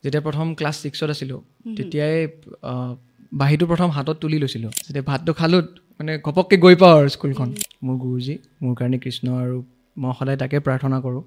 যেতিয়া প্ৰথম ক্লাছ 6ত আছিলোঁ তেতিয়াই বাহিৰটো প্ৰথম হাতত তুলি লৈছিলোঁ যেতিয়া ভাতটো খালোঁ মানে ঘপককৈ গৈ পাওঁ আৰু স্কুলখন মোৰ গুৰুজী মোৰ কাৰণে কৃষ্ণ আৰু মই সদায় তাকে প্ৰাৰ্থনা কৰোঁ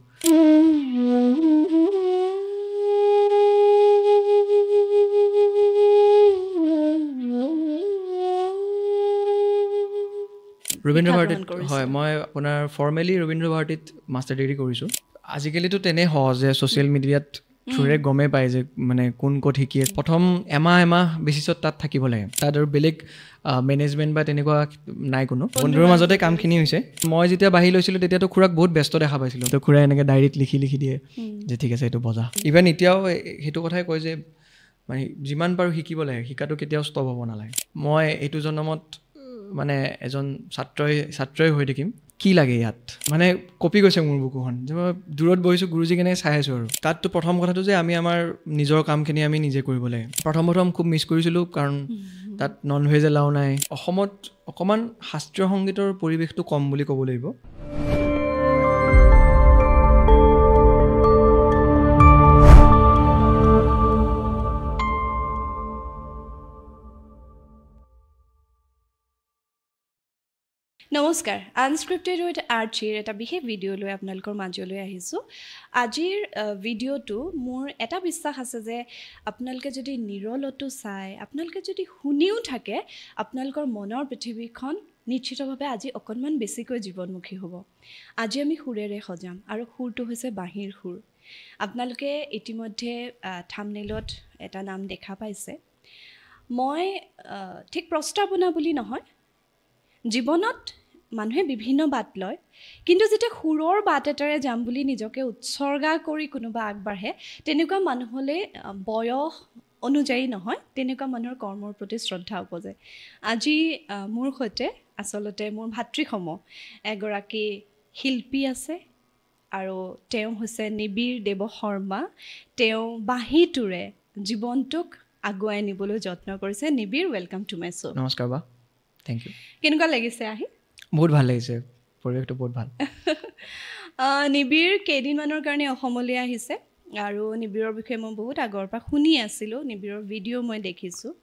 ৰবীন্দ্ৰ ভাৰতীত হয় মই আপোনাৰ ফৰ্মেলি ৰবীন্দ্ৰ ভাৰতীত মাষ্টাৰ ডিগ্ৰী কৰিছোঁ আজিকালিতো তেনেই সহজ যে ছ'চিয়েল মিডিয়াত থ্ৰুৰে গমেই পায় যে মানে কোন ক'ত শিকি প্ৰথম এমাহ বেচিছত তাত থাকিব লাগে তাত আৰু বেলেগ মেনেজমেণ্ট বা তেনেকুৱা নাই কোনো বন্ধুৰ মাজতে কামখিনি হৈছে মই যেতিয়া বাঢ়ি লৈছিলোঁ তেতিয়াতো খুৰাক বহুত ব্যস্ত দেখা পাইছিলোঁ তো খুৰাই এনেকৈ ডায়েৰীত লিখি দিয়ে যে ঠিক আছে এইটো বজা ইভেন এতিয়াও সেইটো কথাই কয় যে মানে যিমান পাৰোঁ শিকিব লাগে শিকাটো কেতিয়াও ষ্টপ হ'ব নালাগে মই এইটো জন্মত মানে এজন ছাত্ৰই হৈ থাকিম কি লাগে ইয়াত মানে কপি গৈছে মোৰ বুকুখন যে মই দূৰত বহিছোঁ গুৰুজী কেনেকৈ চাই আছোঁ আৰু তাততো প্ৰথম কথাটো যে আমি আমাৰ নিজৰ কামখিনি আমি নিজে কৰিব লাগে প্ৰথম খুব মিছ কৰিছিলোঁ কাৰণ তাত নন ভেজ এলাও নাই অসমত অকণমান শাস্ত্ৰীয় সংগীতৰ পৰিৱেশটো কম বুলি ক'ব লাগিব নমস্কাৰ আনস্ক্ৰিপ্টেড উইথ আৰ্চিৰ এটা বিশেষ ভিডিঅ' লৈ আপোনালোকৰ মাজলৈ আহিছোঁ আজিৰ ভিডিঅ'টো মোৰ এটা বিশ্বাস আছে যে আপোনালোকে যদি নিৰলতো চাই আপোনালোকে যদি শুনিও থাকে আপোনালোকৰ মনৰ পৃথিৱীখন নিশ্চিতভাৱে আজি অকণমান বেছিকৈ জীৱনমুখী হ'ব আজি আমি সুৰেৰে সজাম আৰু সুৰটো হৈছে বাঁহীৰ সুৰ আপোনালোকে ইতিমধ্যে থাম্বনেইলত এটা নাম দেখা পাইছে মই ঠিক প্ৰস্তাৱনা বুলি নহয় জীৱনত মানুহে বিভিন্ন বাট লয় কিন্তু যেতিয়া সুৰৰ বাট এটাৰে যাম বুলি নিজকে উৎসৰ্গা কৰি কোনোবা আগবাঢ়ে তেনেকুৱা মানুহলৈ বয়স অনুযায়ী নহয় তেনেকুৱা মানুহৰ কৰ্মৰ প্ৰতি শ্ৰদ্ধা উপজে আজি মোৰ সৈতে আচলতে মোৰ ভাতৃসম এগৰাকী শিল্পী আছে আৰু তেওঁ হৈছে নিবিড় দেৱ শৰ্মা তেওঁ বাঁহীটোৰে জীৱনটোক আগুৱাই নিবলৈ যত্ন কৰিছে নিবিড় ৱেলকাম টু মাই শ্ব' নমস্কাৰ বা থেংক ইউ কেনেকুৱা লাগিছে আহি বহুত ভাল লাগিছে পৰিৱেশটো বহুত ভাল নিবিড় কেইদিনমানৰ কাৰণে অসমলৈ আহিছে আৰু নিবিড়ৰ বিষয়ে মই বহুত আগৰ পৰা শুনি আছিলোঁ নিবিড়ৰ ভিডিঅ' মই দেখিছোঁ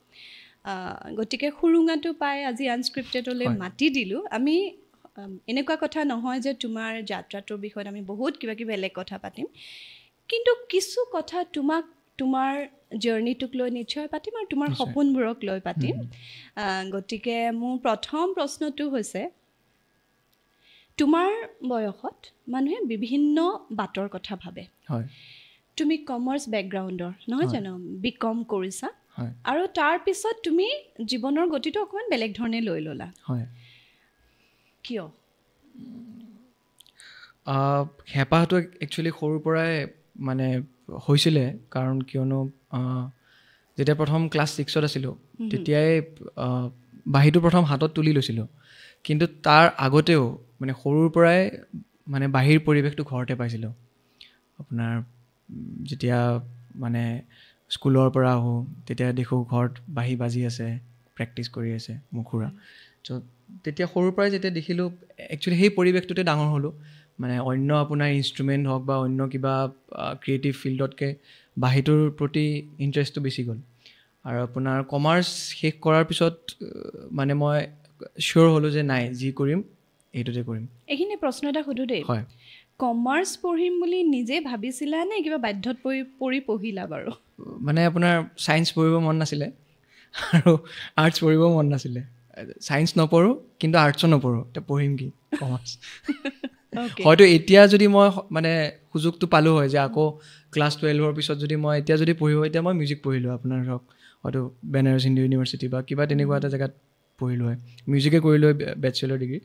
গতিকে সুৰুঙাটো পাই আজি আনস্ক্ৰিপ্টেডলৈ মাতি দিলোঁ আমি এনেকুৱা কথা নহয় যে তোমাৰ যাত্ৰাটোৰ বিষয়ত আমি বহুত কিবা কিবি বেলেগ কথা পাতিম কিন্তু কিছু কথা তোমাক তোমাৰ জাৰ্নিটোক লৈ নিশ্চয় পাতিম আৰু তোমাৰ সপোনবোৰক লৈ পাতিম গতিকে মোৰ প্ৰথম প্ৰশ্নটো হৈছে তোমাৰ বয়সত মানুহে বিভিন্ন বাটৰ কথা ভাবে হয় তুমি কমাৰ্চ বেকগ্ৰাউণ্ডৰ নহয় জানো বিকম কৰিছা আৰু তাৰপিছত তুমি জীৱনৰ গতিটো অকণমান বেলেগ ধৰণে লৈ ল'লা হয় কিয় হেঁপাহটো একচুৱেলি সৰুৰ পৰাই মানে হৈছিলে কাৰণ কিয়নো যেতিয়া প্ৰথম ক্লাছ 6ত আছিলোঁ তেতিয়াই বাঁহীটো প্ৰথম হাতত তুলি লৈছিলোঁ কিন্তু তাৰ আগতেও মানে সৰুৰ পৰাই মানে বাঁহীৰ পৰিৱেশটো ঘৰতে পাইছিলোঁ আপোনাৰ যেতিয়া মানে স্কুলৰ পৰা আহোঁ তেতিয়া দেখোঁ ঘৰত বাঁহী বাজি আছে প্ৰেক্টিচ কৰি আছে মোৰ খুৰা ত' তেতিয়া সৰুৰ পৰাই যেতিয়া দেখিলোঁ একচুৱেলি সেই পৰিৱেশটোতে ডাঙৰ হ'লোঁ মানে অন্য আপোনাৰ ইনষ্ট্ৰুমেণ্ট হওক বা অন্য কিবা ক্ৰিয়েটিভ ফিল্ডতকৈ বাঁহীটোৰ প্ৰতি ইণ্টাৰেষ্টটো বেছি গ'ল আৰু আপোনাৰ কমাৰ্চ শেষ কৰাৰ পিছত মানে মই চিয়'ৰ হ'লোঁ যে নাই যি কৰিম এইটোতে কৰিম এইখিনি প্ৰশ্ন এটা সোধোঁ দেই হয় কমাৰ্চ পঢ়িম বুলি নিজে ভাবিছিলা নে কিবা বাধ্যত পৰি পঢ়িলা বাৰু মানে আপোনাৰ ছায়েন্স পঢ়িব মন নাছিলে আৰু আৰ্টছ পঢ়িব মন নাছিলে ছায়েন্স নপঢ়োঁ কিন্তু আৰ্টছো নপঢ়োঁ এতিয়া পঢ়িম কি কমাৰ্চ হয়তো এতিয়া যদি মই মানে সুযোগটো পালোঁ হয় যে আকৌ ক্লাছ 12ৰ পিছত যদি মই এতিয়া যদি পঢ়িব এতিয়া মই মিউজিক পঢ়িলোঁ আপোনাৰ ধৰক হয়তো বেনাৰস হিন্দু ইউনিভাৰ্চিটি বা কিবা তেনেকুৱা এটা জেগাত পঢ়িলোঁ হয় মিউজিকে কৰিলোঁ হয় বেচেলৰ ডিগ্ৰী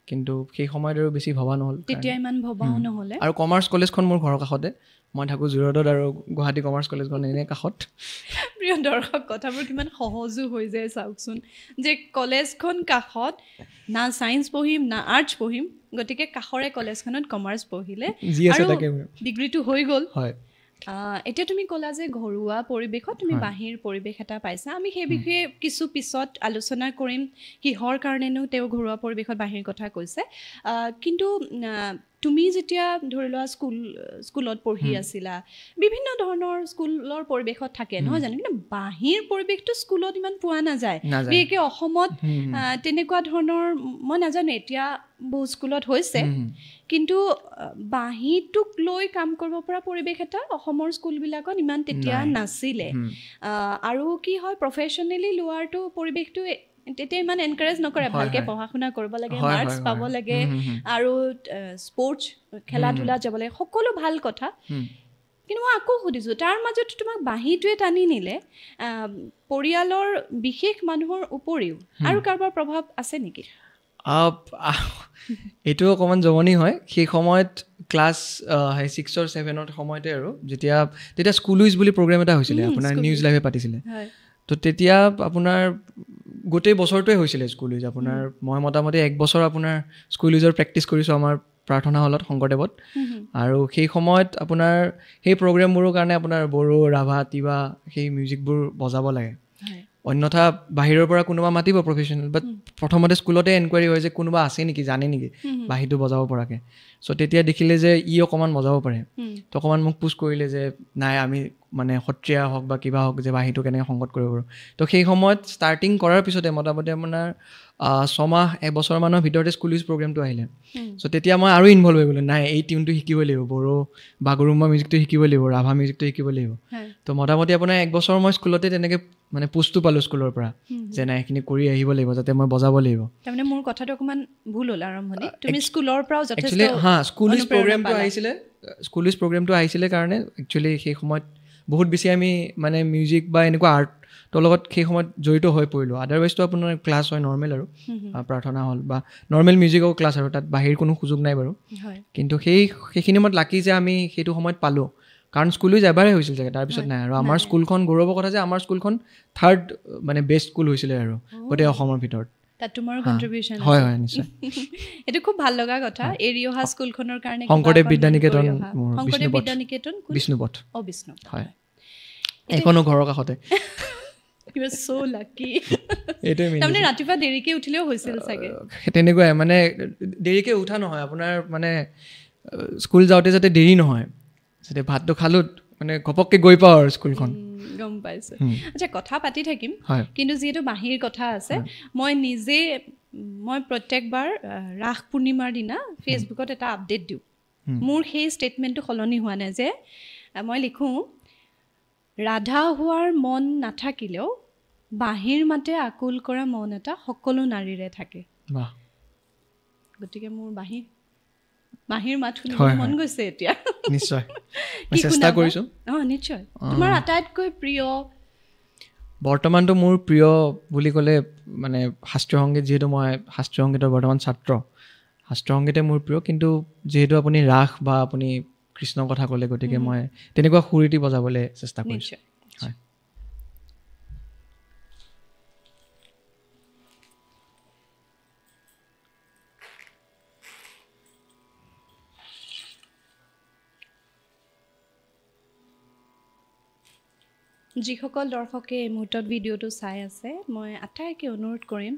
কিন্তু সেই সময়ত আৰু বেছি ভবা নহ'ল তেতিয়া ইমান ভবাও নহ'লে আৰু কমাৰ্চ কলেজখন মোৰ ঘৰৰ কাষতে মই থাকোঁ যোৰহাটত আৰু গুৱাহাটী কমাৰ্চ কলেজখন এনেই কাষত প্ৰিয় দৰ্শক কথাবোৰ কিমান সহজো হৈ যায় চাওকচোন যে কলেজখন কাষত না ছায়েন্স পঢ়িম না আৰ্টছ পঢ়িম গতিকে কাষৰে কলেজখনত কমাৰ্চ পঢ়িলে আৰু ডিগ্ৰীটো হৈ গ'ল হয় এতিয়া তুমি ক'লা যে ঘৰুৱা পৰিৱেশত তুমি বাহিৰ পৰিৱেশ এটা পাইছা আমি সেই বিষয়ে কিছু পিছত আলোচনা কৰিম কিহৰ কাৰণেনো তেওঁ ঘৰুৱা পৰিৱেশত বাহিৰ কথা কৈছে কিন্তু তুমি যেতিয়া ধৰি লোৱা স্কুলত পঢ়ি আছিলা বিভিন্ন ধৰণৰ স্কুলৰ পৰিৱেশত থাকে নহয় জানো কিন্তু বাহিৰ পৰিৱেশটো স্কুলত ইমান পোৱা নাযায় বিশেষকৈ অসমত তেনেকুৱা ধৰণৰ মই নাজানো এতিয়া বহু স্কুলত হৈছে কিন্তু বাহিৰটোক লৈ কাম কৰিব পৰা পৰিৱেশ এটা অসমৰ স্কুলবিলাকত ইমান তেতিয়া নাছিলে আৰু কি হয় প্ৰফেশ্যনেলি লোৱাৰটো পৰিৱেশটো তেতিয়া ইমান এনকাৰেজ নকৰে ভালকৈ পঢ়া শুনা কৰিব লাগে মাৰ্কছ পাব লাগে আৰু স্পৰ্টছ খেলা ধূলাত যাব লাগে সকলো ভাল কথা কিন্তু মই আকৌ সুধিছোঁ তাৰ মাজত তোমাক বাহিৰটোৱে টানি নিলে পৰিয়ালৰ বিশেষ মানুহৰ উপৰিও আৰু কাৰোবাৰ প্ৰভাৱ আছে নেকি এইটো অকণমান জমনি হয় সেই সময়ত ক্লাছ 6 or 7 সময়তে আৰু যেতিয়া স্কুল উইজ বুলি প্ৰগ্ৰেম এটা হৈছিলে আপোনাৰ নিউজ লাইভে পাতিছিলে তো তেতিয়া আপোনাৰ গোটেই বছৰটোৱে হৈছিলে স্কুল উইজ আপোনাৰ মই মোটামুটি 1 বছৰ আপোনাৰ স্কুল উইজৰ প্ৰেক্টিছ কৰিছোঁ আমাৰ প্ৰাৰ্থনা হলত শংকৰদেৱত আৰু সেই সময়ত আপোনাৰ সেই প্ৰগ্ৰেমবোৰৰ কাৰণে আপোনাৰ বড়ো ৰাভা তিৱা সেই মিউজিকবোৰ বজাব লাগে অন্যথা বাহিৰৰ পৰা কোনোবা মাতিব প্ৰফেশ্যনেল বাট প্ৰথমতে স্কুলতে এনকুৱাৰী হয় যে কোনোবা আছে নেকি জানে নেকি বাঁহীটো বজাব পৰাকৈ চ' তেতিয়া দেখিলে যে অকণমান বজাব পাৰে তো অকণমান মোক পুছ কৰিলে যে নাই আমি মানে সত্ৰীয়া হওক বা কিবা হওক যে বাঁহীটো কেনেকৈ সংগত কৰিব পাৰোঁ তো সেই সময়ত ষ্টাৰ্টিং কৰাৰ পিছতে মোটামুটি আপোনাৰ 6 মাহ 1 বছৰমানৰ ভিতৰতে স্কুল উইজ প্ৰগ্ৰেমটো আহিলে চ' তেতিয়া মই আৰু ইনভল্ভ হৈ গ'লোঁ নাই এই টিউনটো শিকিব লাগিব বড়ো বাগৰুম্বা মিউজিকটো শিকিব লাগিব ৰাভা মিউজিকটো শিকিব লাগিব তো মোটামুটি আপোনাৰ 1 বছৰ মই স্কুলতে তেনেকৈ মানে পোষ্টটো পালোঁ স্কুলৰ পৰা যে নাই এইখিনি কৰি আহিব লাগিব যাতে মই বজাব লাগিব তাৰমানে মোৰ কথাটো অকণমান ভুল হ'ল আৰম্ভণি তুমি স্কুলৰ পৰাও যথেষ্ট স্কুল উইজ প্ৰগ্ৰেমটো আহিছিলে কাৰণে একচুৱেলি সেই সময়ত বহুত বেছি আমি মানে মিউজিক বা এনেকুৱা আৰ্টৰ লগত সেই সময়ত জড়িত হৈ পৰিলোঁ আদাৰৱাইজটো আপোনাৰ ক্লাছ হয় নৰ্মেল আৰু প্ৰাৰ্থনা হল বা নৰ্মেল মিউজিকৰ ক্লাছ আৰু তাত বাহিৰ কোনো সুযোগ নাই বাৰু কিন্তু সেইখিনি সময়ত লাকি যে আমি সেইটো সময়ত পালোঁ কাৰণ স্কুল উইজ এবাৰেই হৈছিল চাগে তাৰপিছত নাই আৰু আমাৰ স্কুলখন গৌৰৱৰ কথা যে আমাৰ স্কুলখন 3rd মানে বেষ্ট স্কুল হৈছিলে আৰু গোটেই অসমৰ ভিতৰত তাত তোমাৰ কন্ট্ৰিবিউচন হয় হয় নিশ্চয় এইটো খুব ভাল লগা কথা এৰি অহা স্কুলখনৰ কাৰণে শংকৰদেৱ বিদ্যানিকেতন বিষ্ণুপথ হয় এখনো ঘৰৰ কাষতে You were so lucky. তাৰমানে ৰাতিপুৱা দেৰিকৈ উঠিলেও হৈছিল চাগে তেনেকুৱাই মানে দেৰিকৈ উঠা নহয় আপোনাৰ মানে স্কুল যাওঁতে যাতে দেৰি নহয় যাতে ভাতটো খালোঁ মানে ঘপককৈ গৈ পাওঁ আৰু স্কুলখন গম পাইছোঁ আচ্ছা কথা পাতি থাকিম কিন্তু যিহেতু বাঁহীৰ কথা আছে মই প্ৰত্যেকবাৰ ৰাস পূৰ্ণিমাৰ দিনা ফেচবুকত এটা আপডেট দিওঁ মোৰ সেই ষ্টেটমেণ্টটো সলনি হোৱা নাই যে মই লিখোঁ ৰাধা হোৱাৰ মন নাথাকিলেও বাঁহীৰ মাতে আকুল কৰা মন এটা সকলো নাৰীৰে থাকে গতিকে মোৰ বাঁহীৰ মাত শুনিব মন গৈছে এতিয়া নিশ্চয় চেষ্টা কৰিছোঁ নিশ্চয় তোমাৰ আটাইতকৈ প্ৰিয় বৰ্তমানটো মোৰ প্ৰিয় বুলি ক'লে মানে শাস্ত্ৰীয় সংগীত যিহেতু মই শাস্ত্ৰীয় সংগীতৰ বৰ্তমান ছাত্ৰ শাস্ত্ৰীয় সংগীতে মোৰ প্ৰিয় কিন্তু যিহেতু আপুনি ৰাস বা আপুনি কৃষ্ণৰ কথা ক'লে গতিকে মই তেনেকুৱা সুৰীতি বজাবলৈ চেষ্টা কৰিছোঁ হয় যিসকল দৰ্শকে এই মুহূৰ্তত ভিডিঅ'টো চাই আছে মই আটাইকে অনুৰোধ কৰিম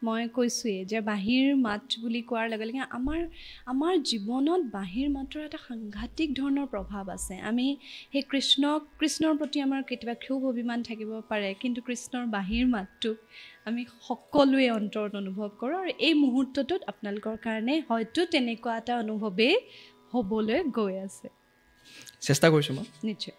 মই কৈছোঁৱেই যে বাঁহীৰ মাত বুলি কোৱাৰ লগে লগে আমাৰ জীৱনত বাঁহীৰ মাতৰ এটা সাংঘাতিক ধৰণৰ প্ৰভাৱ আছে আমি সেই কৃষ্ণৰ প্ৰতি আমাৰ কেতিয়াবা ক্ষোভ অভিমান থাকিব পাৰে কিন্তু কৃষ্ণৰ বাঁহীৰ মাতটোক আমি সকলোৱে অন্তৰত অনুভৱ কৰোঁ আৰু এই মুহূৰ্তটোত আপোনালোকৰ কাৰণে হয়তো তেনেকুৱা এটা অনুভৱেই হ'বলৈ গৈ আছে চেষ্টা কৰিছোঁ মই নিশ্চয়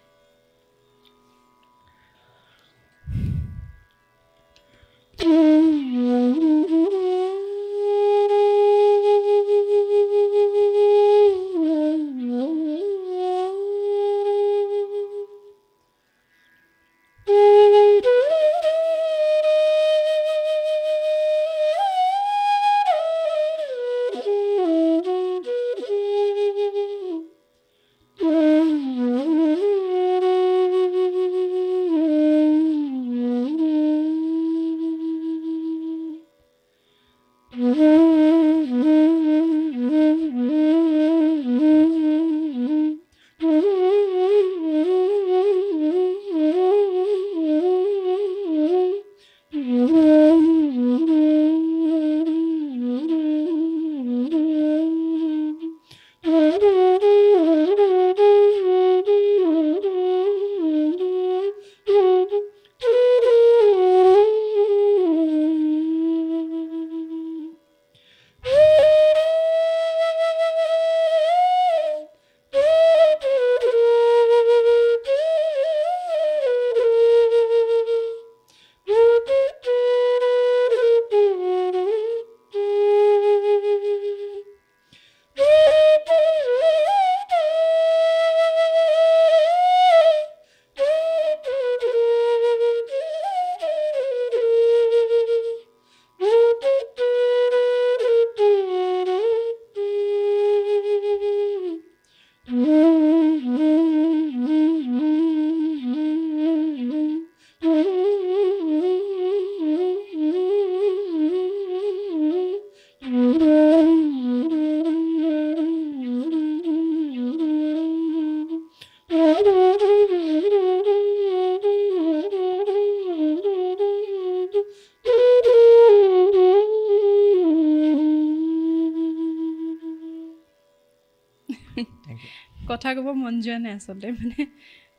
কথা ক'ব মন যোৱা নাই আচলতে মানে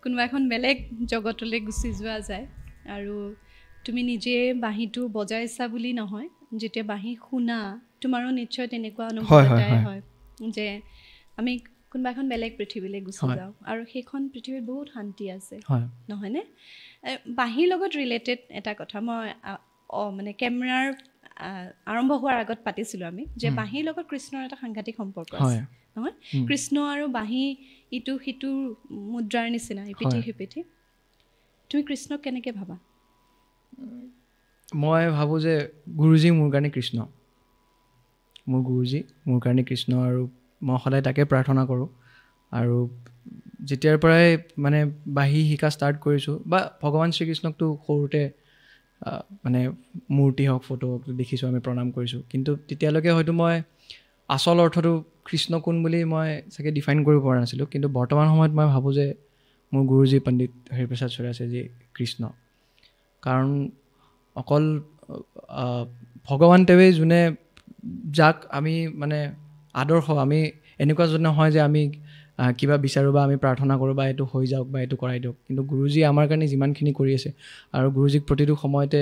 কোনোবা এখন বেলেগ জগতলৈ গুচি যোৱা যায় আৰু তুমি নিজে বাঁহীটো বজাইছা বুলি নহয় যেতিয়া বাঁহী শুনা তোমাৰো নিশ্চয় তেনেকুৱা অনুভৱ এটাই হয় যে আমি কোনোবা এখন বেলেগ পৃথিৱীলৈ গুচি যাওঁ আৰু সেইখন পৃথিৱীত বহুত শান্তি আছে নহয়নে বাঁহীৰ লগত ৰিলেটেড এটা কথা মই মানে কেমেৰাৰ আৰম্ভ হোৱাৰ আগত পাতিছিলোঁ আমি যে বাঁহীৰ লগত কৃষ্ণৰ এটা সাংঘাতিক সম্পৰ্ক আছে নহয় কৃষ্ণ আৰু বাঁহী ইটো সিটোৰ মুদ্ৰাৰ নিচিনা ইপিঠি সিপিঠি তুমি কৃষ্ণক কেনেকৈ ভাবা মই ভাবোঁ যে গুৰুজী মোৰ কাৰণে কৃষ্ণ মোৰ গুৰুজী মোৰ কাৰণে কৃষ্ণ আৰু মই সদায় তাকে প্ৰাৰ্থনা কৰোঁ আৰু যেতিয়াৰ পৰাই মানে বাঁহী শিকা ষ্টাৰ্ট কৰিছোঁ বা ভগৱান শ্ৰীকৃষ্ণকতো সৰুতে মানে মূৰ্তি হওক ফটো হওক দেখিছোঁ আমি প্ৰণাম কৰিছোঁ কিন্তু তেতিয়ালৈকে হয়তো মই আচল অৰ্থটো কৃষ্ণ কোন বুলি মই চাগে ডিফাইন কৰিব পৰা নাছিলোঁ কিন্তু বৰ্তমান সময়ত মই ভাবোঁ যে মোৰ গুৰুজী পণ্ডিত হৰিপ্ৰসাদ চৌৰাচেজী কৃষ্ণ কাৰণ অকল ভগৱান তেওঁৱেই যোনে যাক আমি মানে আদৰ্শ আমি এনেকুৱা যদি নহয় যে আমি কিবা বিচাৰোঁ বা আমি প্ৰাৰ্থনা কৰোঁ বা এইটো হৈ যাওক বা এইটো কৰাই দিয়ক কিন্তু গুৰুজীয়ে আমাৰ কাৰণে যিমানখিনি কৰি আছে আৰু গুৰুজীক প্ৰতিটো সময়তে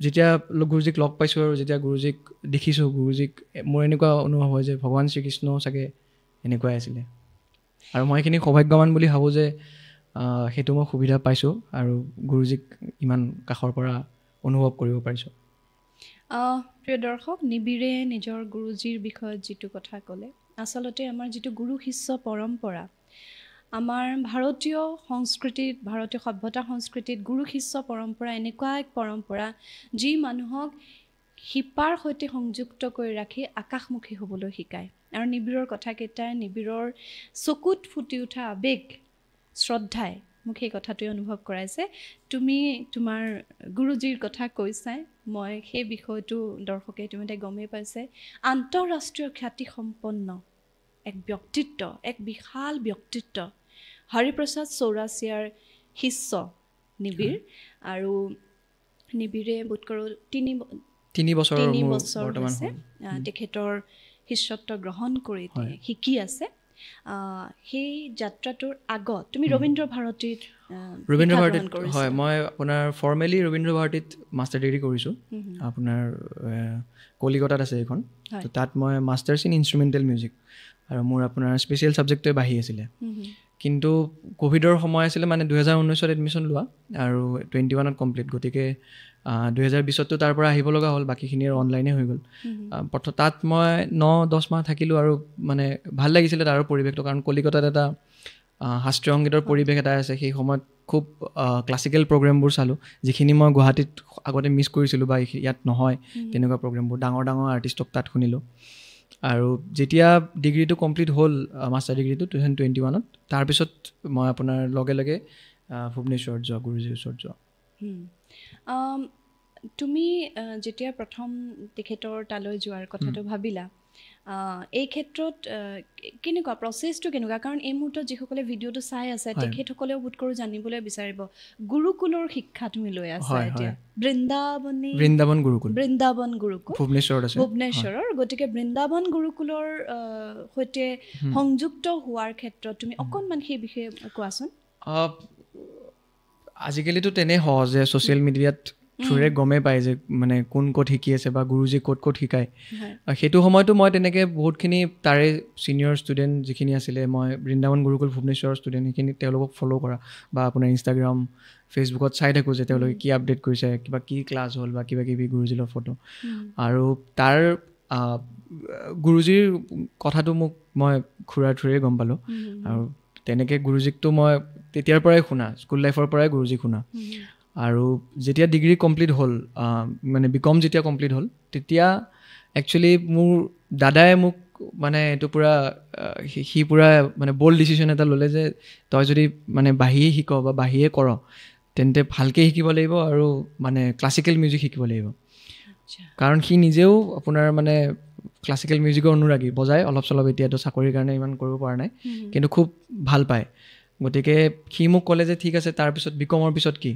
যেতিয়া গুৰুজীক লগ পাইছোঁ আৰু যেতিয়া গুৰুজীক দেখিছোঁ গুৰুজীক মোৰ এনেকুৱা অনুভৱ হয় যে ভগৱান শ্ৰীকৃষ্ণও চাগে এনেকুৱাই আছিলে আৰু মই এইখিনি সৌভাগ্যৱান বুলি ভাবোঁ যে সেইটো মই সুবিধা পাইছোঁ আৰু গুৰুজীক ইমান কাষৰ পৰা অনুভৱ কৰিব পাৰিছোঁ প্ৰিয় দৰ্শক নিবিৰে নিজৰ গুৰুজীৰ বিষয়ত যিটো কথা ক'লে আচলতে আমাৰ যিটো গুৰু শিষ্য পৰম্পৰা আমাৰ ভাৰতীয় সংস্কৃতিত ভাৰতীয় সভ্যতা সংস্কৃতিত গুৰু শিষ্য পৰম্পৰা এনেকুৱা এক পৰম্পৰা যি মানুহক শিপাৰ সৈতে সংযুক্ত কৰি ৰাখি আকাশমুখী হ'বলৈ শিকায় আৰু নিবিৰৰ কথাকেইটাই নিবিৰৰ চকুত ফুটি উঠা আৱেগ শ্ৰদ্ধাই মোক সেই কথাটোৱে অনুভৱ কৰাইছে তুমি তোমাৰ গুৰুজীৰ কথা কৈছাই মই সেই বিষয়টো দৰ্শকে ইতিমধ্যে গমেই পাইছে আন্তঃৰাষ্ট্ৰীয় খ্যাতিসম্পন্ন এক ব্যক্তিত্ব এক বিশাল ব্যক্তিত্ব হৰিপ্ৰসাদ চৌৰাচিয়াৰ শিষ্য নিবিৰ আৰু নিবিৰে বোধ কৰোঁ তিনি বছৰ হৈছে তেখেতৰ শিষ্যত্ব গ্ৰহণ কৰি শিকি আছে সেই যাত্ৰাটোৰ আগত তুমি ৰবীন্দ্ৰ ভাৰতীত হয় মই আপোনাৰ ফৰ্মেলি ৰবীন্দ্ৰ ভাৰতীত মাষ্টাৰ ডিগ্ৰী কৰিছোঁ আপোনাৰ কলিকতাত আছে এইখন তাত মই মাষ্টাৰ্ছ ইন ইনষ্ট্ৰুমেণ্টেল মিউজিক আৰু মোৰ আপোনাৰ স্পেচিয়েল ছাবজেক্টটোৱে বাঁহী আছিলে কিন্তু ক'ভিডৰ সময় আছিলে মানে 2019ত এডমিশ্যন লোৱা আৰু 21ত কমপ্লিট গতিকে 2020তো তাৰ পৰা আহিব লগা হ'ল বাকীখিনি আৰু অনলাইনে হৈ গ'ল তাত মই 9-10 মাহ থাকিলোঁ আৰু মানে ভাল লাগিছিলে তাৰ পৰিৱেশটো কাৰণ কলিকতাত এটা শাস্ত্ৰীয় সংগীতৰ পৰিৱেশ এটা আছে সেই সময়ত খুব ক্লাছিকেল প্ৰগ্ৰেমবোৰ চালোঁ যিখিনি মই গুৱাহাটীত আগতে মিছ কৰিছিলোঁ বা ইয়াত নহয় তেনেকুৱা প্ৰগ্ৰেমবোৰ ডাঙৰ ডাঙৰ আৰ্টিষ্টক তাত শুনিলোঁ আৰু যেতিয়া ডিগ্ৰীটো কমপ্লিট হ'ল মাষ্টাৰ ডিগ্ৰীটো 2021ত তাৰপিছত মই আপোনাৰ লগে লগে ভুৱনেশ্বৰত যোৱা গুৰুজীৰ ওচৰত যোৱা তুমি যেতিয়া প্ৰথম তেখেতৰ তালৈ যোৱাৰ কথাটো ভাবিলা এই ক্ষেত্ৰত কেনেকুৱা প্ৰচেছটো কেনেকুৱা কাৰণ এই মুহূৰ্তত যিসকলে ভিডিঅ'টো চাই আছে তেখেতসকলেও বোধ কৰোঁ জানিবলৈ বিচাৰিব গুৰুকুলৰ শিক্ষা তুমি লৈ আছা এতিয়া বৃন্দাবন গুৰুকুল ভুৱনেশ্বৰৰ গতিকে বৃন্দাবন গুৰুকুলৰ সৈতে সংযুক্ত হোৱাৰ ক্ষেত্ৰত তুমি অকণমান সেই বিষয়ে কোৱাচোন আজিকালিতো তেনে সহজ যে ছ'চিয়েল মিডিয়াত থ্ৰুৰে গমেই পায় যে মানে কোন ক'ত শিকি আছে বা গুৰুজী ক'ত শিকায় সেইটো সময়তো মই তেনেকৈ বহুতখিনি তাৰে ছিনিয়ৰ ষ্টুডেণ্ট যিখিনি আছিলে মই বৃন্দাবন গুৰুকুল ভুৱনেশ্বৰৰ ষ্টুডেণ্ট সেইখিনি তেওঁলোকক ফ'ল' কৰা বা আপোনাৰ ইনষ্টাগ্ৰাম ফেচবুকত চাই থাকোঁ যে তেওঁলোকে কি আপডেট কৰিছে কিবা কি ক্লাছ হ'ল বা কিবা কিবি গুৰুজীৰ ফটো আৰু তাৰ গুৰুজীৰ কথাটো মই খুৰাৰ থ্ৰুৰে গম পালোঁ আৰু তেনেকৈ গুৰুজীকতো মই তেতিয়াৰ পৰাই শুনা স্কুল লাইফৰ পৰাই গুৰুজীক শুনা আৰু যেতিয়া ডিগ্ৰী কমপ্লিট হ'ল মানে বিকম যেতিয়া কমপ্লিট হ'ল তেতিয়া একচুৱেলি মোৰ দাদাই মোক মানে এইটো পূৰা সি পূৰা মানে বল্ড ডিচিশ্যন এটা ল'লে যে তই যদি মানে বাঁহীয়ে শিক বা বাঁহীয়ে কৰ তেন্তে ভালকৈ শিকিব লাগিব আৰু মানে ক্লাছিকেল মিউজিক শিকিব লাগিব কাৰণ সি নিজেও আপোনাৰ মানে ক্লাছিকেল মিউজিকৰ অনুৰাগী বজাই অলপ চলপ এতিয়াতো চাকৰিৰ কাৰণে ইমান কৰিব পৰা নাই কিন্তু খুব ভাল পায় গতিকে সি মোক ক'লে যে ঠিক আছে তাৰপিছত বিকমৰ পিছত কি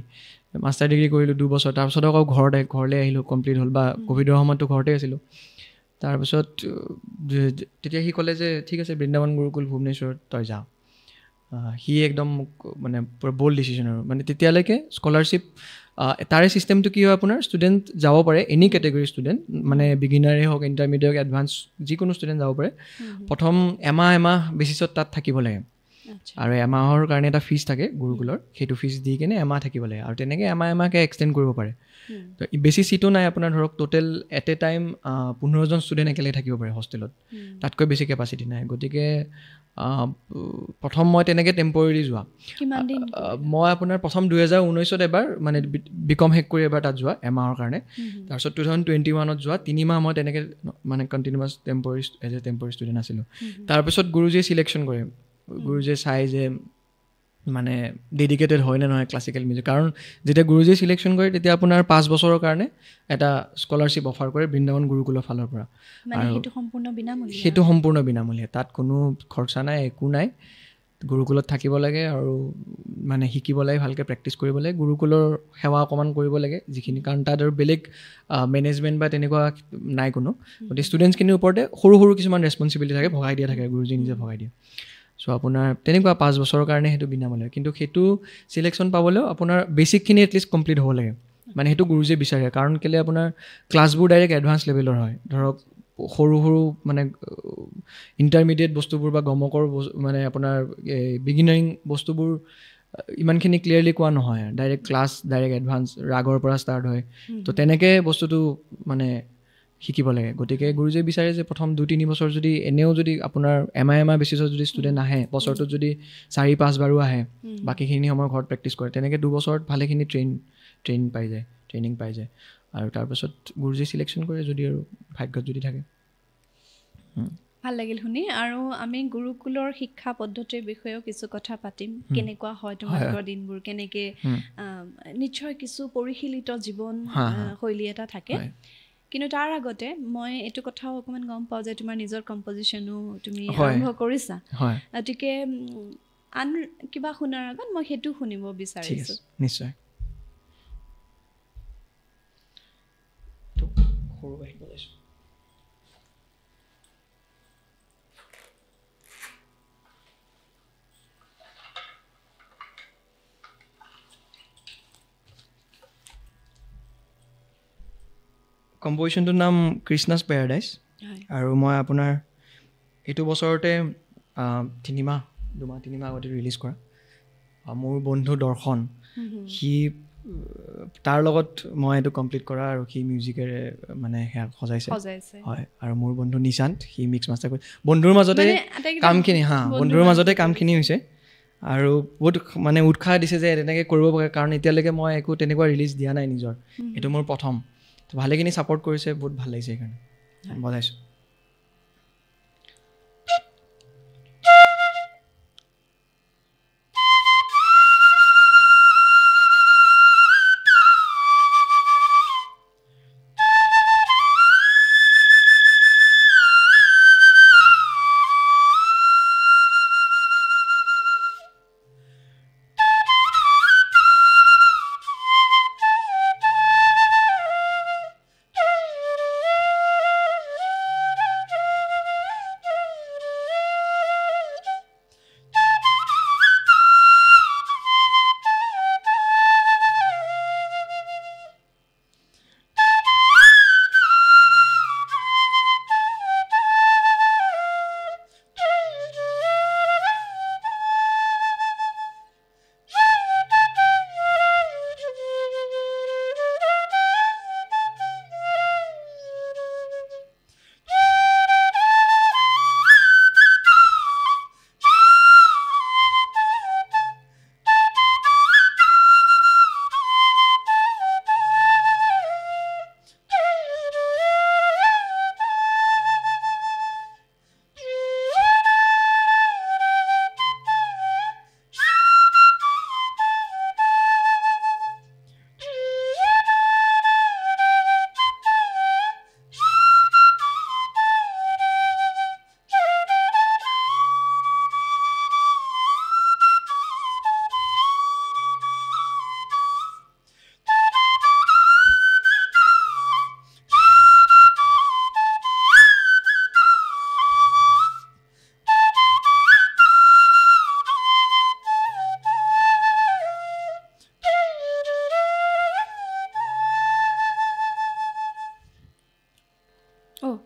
মাষ্টাৰ ডিগ্ৰী কৰিলোঁ 2 বছৰ তাৰপিছত আকৌ ঘৰলৈ আহিলোঁ কমপ্লিট হ'ল বা ক'ভিডৰ সময়ততো ঘৰতে আছিলোঁ তাৰপিছত তেতিয়া সি ক'লে যে ঠিক আছে বৃন্দাবন গুৰুকুল ভুৱনেশ্বৰত তই যা। সি একদম মানে পূৰা বল্ড ডিচিশ্যন আৰু মানে তেতিয়ালৈকে স্কলাৰশ্বিপ তাৰে ছিষ্টেমটো কি হয় আপোনাৰ ষ্টুডেণ্ট যাব পাৰে এনি কেটেগৰী ষ্টুডেণ্ট মানে বিগিনাৰে হওক ইণ্টাৰমিডিয়েট এডভান্স যিকোনো ষ্টুডেণ্ট যাব পাৰে প্ৰথম এমাহ বেচিছত তাত থাকিব লাগে আৰু এমাহৰ কাৰণে এটা ফিজ থাকে গুৰুকুলৰ সেইটো ফিজ দি কিনে এমাহ থাকিব লাগে আৰু তেনেকৈ এমাহকৈ এক্সটেণ্ড কৰিব পাৰে তো বেছি ছিটো নাই আপোনাৰ ধৰক টোটেল এট এ টাইম 15জন ষ্টুডেণ্ট একেলগে থাকিব পাৰে হোষ্টেলত তাতকৈ বেছি কেপাচিটি নাই গতিকে প্ৰথম মই তেনেকৈ টেম্পৰেৰী যোৱা মই আপোনাৰ প্ৰথম 2019ত এবাৰ মানে বিকম শেষ কৰি এবাৰ তাত যোৱা এমাহৰ কাৰণে তাৰপিছত 2021ত যোৱা 3 মাহ মই তেনেকৈ মানে continuous as a temporary student আছিলোঁ তাৰপিছত গুৰুজীয়ে ছিলেকশ্যন কৰে গুৰুজীয়ে চাই যে মানে ডেডিকেটেড হয় নে নহয় ক্লাছিকেল মিউজিক কাৰণ যেতিয়া গুৰুজীয়ে ছিলেকশ্যন কৰে তেতিয়া আপোনাৰ 5 বছৰৰ কাৰণে এটা স্কলাৰশ্বিপ অফাৰ কৰে বৃন্দাবন গুৰুকুলৰ ফালৰ পৰা আৰু সেইটো সম্পূৰ্ণ বিনামূলীয়া তাত কোনো খৰচা নাই একো নাই গুৰুকুলত থাকিব লাগে আৰু মানে শিকিব লাগে ভালকৈ প্ৰেক্টিচ কৰিব লাগে গুৰুকুলৰ সেৱা অকণমান কৰিব লাগে যিখিনি কাৰণ তাত আৰু বেলেগ মেনেজমেণ্ট বা তেনেকুৱা নাই কোনো গতিকে ষ্টুডেণ্টছখিনিৰ ওপৰতে সৰু সৰু কিছুমান ৰেছপনচিবিলিটি থাকে ভগাই দিয়া থাকে গুৰুজী নিজে ভগাই দিয়ে চ' আপোনাৰ তেনেকুৱা 5 বছৰৰ কাৰণে সেইটো বিনামূলীয়া কিন্তু সেইটো ছিলেকশ্যন পাবলৈও আপোনাৰ বেছিকখিনি এটলিষ্ট কমপ্লিট হ'ব লাগে মানে সেইটো গুৰুজীয়ে বিচাৰে কাৰণ কেলৈ আপোনাৰ ক্লাছবোৰ ডাইৰেক্ট এডভান্স লেভেলৰ হয় ধৰক সৰু সৰু মানে ইণ্টাৰমিডিয়েট বস্তুবোৰ বা গমকৰ মানে আপোনাৰ বিগিনাৰিং বস্তুবোৰ ইমানখিনি ক্লিয়াৰলি কোৱা নহয় ডাইৰেক্ট ক্লাছ ডাইৰেক্ট এডভান্স ৰাগৰ পৰা ষ্টাৰ্ট হয় তো তেনেকৈ বস্তুটো মানে শিকিব লাগে গতিকে গুৰুজীয়ে বিচাৰে যে প্ৰথম 2-3 বছৰ যদি এনেও যদি আপোনাৰ এমাহ বেচিছত যদি ষ্টুডেণ্ট আহে বছৰটোত যদি 4-5 বাৰো আহে বাকীখিনি সময় ঘৰত প্ৰেক্টিছ কৰে তেনেকৈ 2 বছৰত ভালেখিনি ট্ৰেইনিং পাই যায় আৰু তাৰপিছত গুৰুজীয়ে ছিলেকশ্যন কৰে যদি আৰু ভাগ্যত যদি থাকে ভাল লাগিল শুনি আৰু আমি গুৰুকুলৰ শিক্ষা পদ্ধতিৰ বিষয়েও কিছু কথা পাতিম কেনেকুৱা হয় তোমালোকৰ দিনবোৰ কেনেকৈ নিশ্চয় কিছু পৰিশীলিত জীৱন শৈলী এটা থাকে কিন্তু তাৰ আগতে মই এইটো কথাও অকণমান গম পাওঁ যে তোমাৰ নিজৰ কম্পজিশ্যনো তুমি আৰম্ভ কৰিছা গতিকে আন কিবা শুনাৰ আগত মই সেইটো শুনিব বিচাৰিছোঁ নিশ্চয় সৰু বাহিৰ বজাইছোঁ কম্পজিশ্যনটোৰ নাম কৃষ্ণাছ পেৰাডাইজ আৰু মই আপোনাৰ এইটো বছৰতে 2 মাহ আগতে ৰিলিজ কৰা মোৰ বন্ধু দৰ্শন সি তাৰ লগত মই এইটো কমপ্লিট কৰা আৰু সি মিউজিকেৰে মানে সেয়া সজাইছে হয় আৰু মোৰ বন্ধু নিশান্ত সি মিক্স মাষ্টাৰ কৰি বন্ধুৰ মাজতে কামখিনি হৈছে আৰু বহুত মানে উৎসাহ দিছে যে তেনেকৈ কৰিব পাৰে কাৰণ এতিয়ালৈকে মই একো তেনেকুৱা ৰিলিজ দিয়া নাই নিজৰ এইটো মোৰ প্ৰথম ভালেখিনি ছাপৰ্ট কৰিছে বহুত ভাল লাগিছে সেইকাৰণে বজাইছোঁ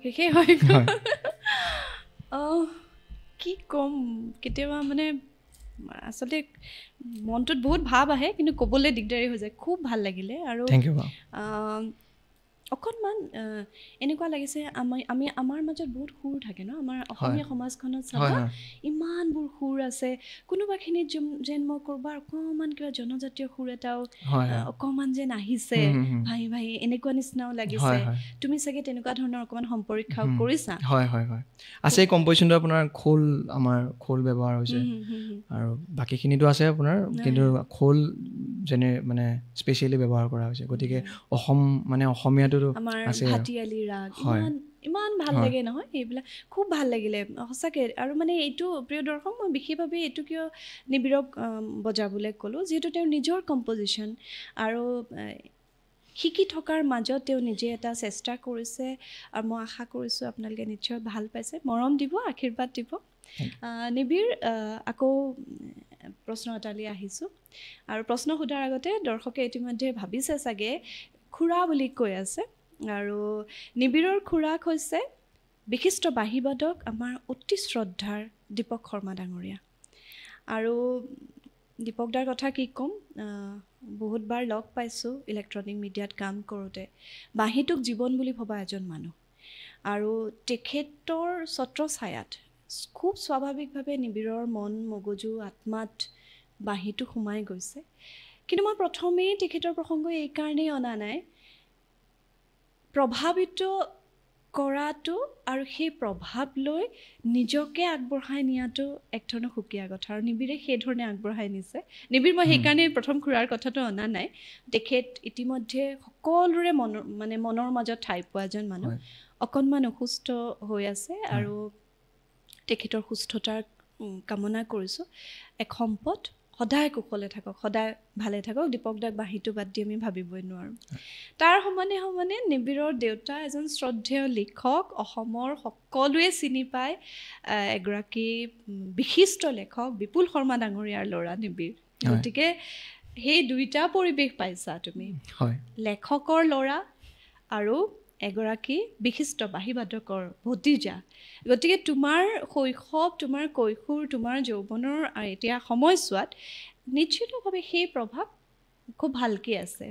শেষেই হয় কি ক'ম কেতিয়াবা মানে আচলতে মনটোত বহুত ভাৱ আহে কিন্তু ক'বলৈ দিগদাৰী হৈ যায় খুব ভাল লাগিলে আৰু অকণমান এনেকুৱা লাগিছে আমি আমাৰ মাজত বহুত সুৰ থাকে ন আমাৰ অসমীয়া সমাজখনত চাবা ইমানবোৰ সুৰ আছে কোনোবাখিনিত যেন মই ক'ৰবাৰ অকণমান কিবা জনজাতীয় সুৰ এটাও অকণমান যেন আহিছে ভাই ভাই এনেকুৱা নিচিনাও লাগিছে তুমি চাগে তেনেকুৱা ধৰণৰ অকণমান সম্পৰীক্ষাও কৰিছা হয় হয় হয় আছে কম্প'জিশ্যনটো আপোনাৰ আমাৰ খোল ব্যৱহাৰ হৈছে আৰু বাকীখিনিতো আছে আপোনাৰ কিন্তু খোল যেনে মানে স্পেচিয়েলি ব্যৱহাৰ কৰা হৈছে গতিকে অসম মানে অসমীয়াটো আমাৰ ভাটিয়ালি ৰাগ ইমান ভাল লাগে নহয় এইবিলাক খুব ভাল লাগিলে সঁচাকৈ আৰু মানে এইটো প্ৰিয় দৰ্শক মই বিশেষভাৱে এইটো কিয় নিবিড়ক বজাবলৈ ক'লোঁ যিহেতু তেওঁৰ নিজৰ কম্প'জিশ্যন আৰু শিকি থকাৰ মাজত তেওঁ নিজে এটা চেষ্টা কৰিছে আৰু মই আশা কৰিছোঁ আপোনালোকে নিশ্চয় ভাল পাইছে মৰম দিব আশীৰ্বাদ দিব নিবিড় আকৌ প্ৰশ্ন এটালৈ আহিছোঁ আৰু প্ৰশ্ন সোধাৰ আগতে দৰ্শকে ইতিমধ্যে ভাবিছে চাগে খুৰা বুলি কৈ আছে আৰু নিবিড়ৰ খুৰাক হৈছে বিশিষ্ট বাঁহীবাদক আমাৰ অতি শ্ৰদ্ধাৰ দীপক শৰ্মা ডাঙৰীয়া আৰু দীপক দাৰ কথা কি ক'ম বহুতবাৰ লগ পাইছোঁ ইলেক্ট্ৰনিক মিডিয়াত কাম কৰোঁতে বাঁহীটোক জীৱন বুলি ভবা এজন মানুহ আৰু তেখেতৰ ছত্ৰছায়াত খুব স্বাভাৱিকভাৱে নিবিড়ৰ মন মগজু আত্মাত বাঁহীটো সোমাই গৈছে কিন্তু মই প্ৰথমেই তেখেতৰ প্ৰসংগ এইকাৰণেই অনা নাই প্ৰভাৱিত কৰাটো আৰু সেই প্ৰভাৱ লৈ নিজকে আগবঢ়াই নিয়াটো এক ধৰণৰ সুকীয়া কথা আৰু নিবিড়ে সেই ধৰণে আগবঢ়াই নিছে নিবিড় মই সেইকাৰণে প্ৰথম খুৰাৰ কথাটো অনা নাই তেখেত ইতিমধ্যে সকলোৰে মনৰ মাজত ঠাই পোৱা এজন মানুহ অকণমান অসুস্থ হৈ আছে আৰু তেখেতৰ সুস্থতাৰ কামনা কৰিছোঁ এক সম্পদ সদায় কুশলে থাকক সদায় ভালে থাকক দীপক দাক বাঁহীটো বাদ দি আমি ভাবিবই নোৱাৰোঁ তাৰ সমানে সমানে নিবিড়ৰ দেউতা এজন শ্ৰদ্ধেয় লিখক অসমৰ সকলোৱে চিনি পায় এগৰাকী বিশিষ্ট লেখক বিপুল শৰ্মা ডাঙৰীয়াৰ ল'ৰা নিবিড় গতিকে সেই দুইটা পৰিৱেশ পাইছা তুমি লেখকৰ ল'ৰা আৰু এগৰাকী বিশিষ্ট বাঁহীবাদকৰ ভতিজা গতিকে তোমাৰ শৈশৱ তোমাৰ কৈশোৰ তোমাৰ যৌৱনৰ এতিয়া সময়ছোৱাত নিশ্চিতভাৱে সেই প্ৰভাৱ খুব ভালকৈ আছে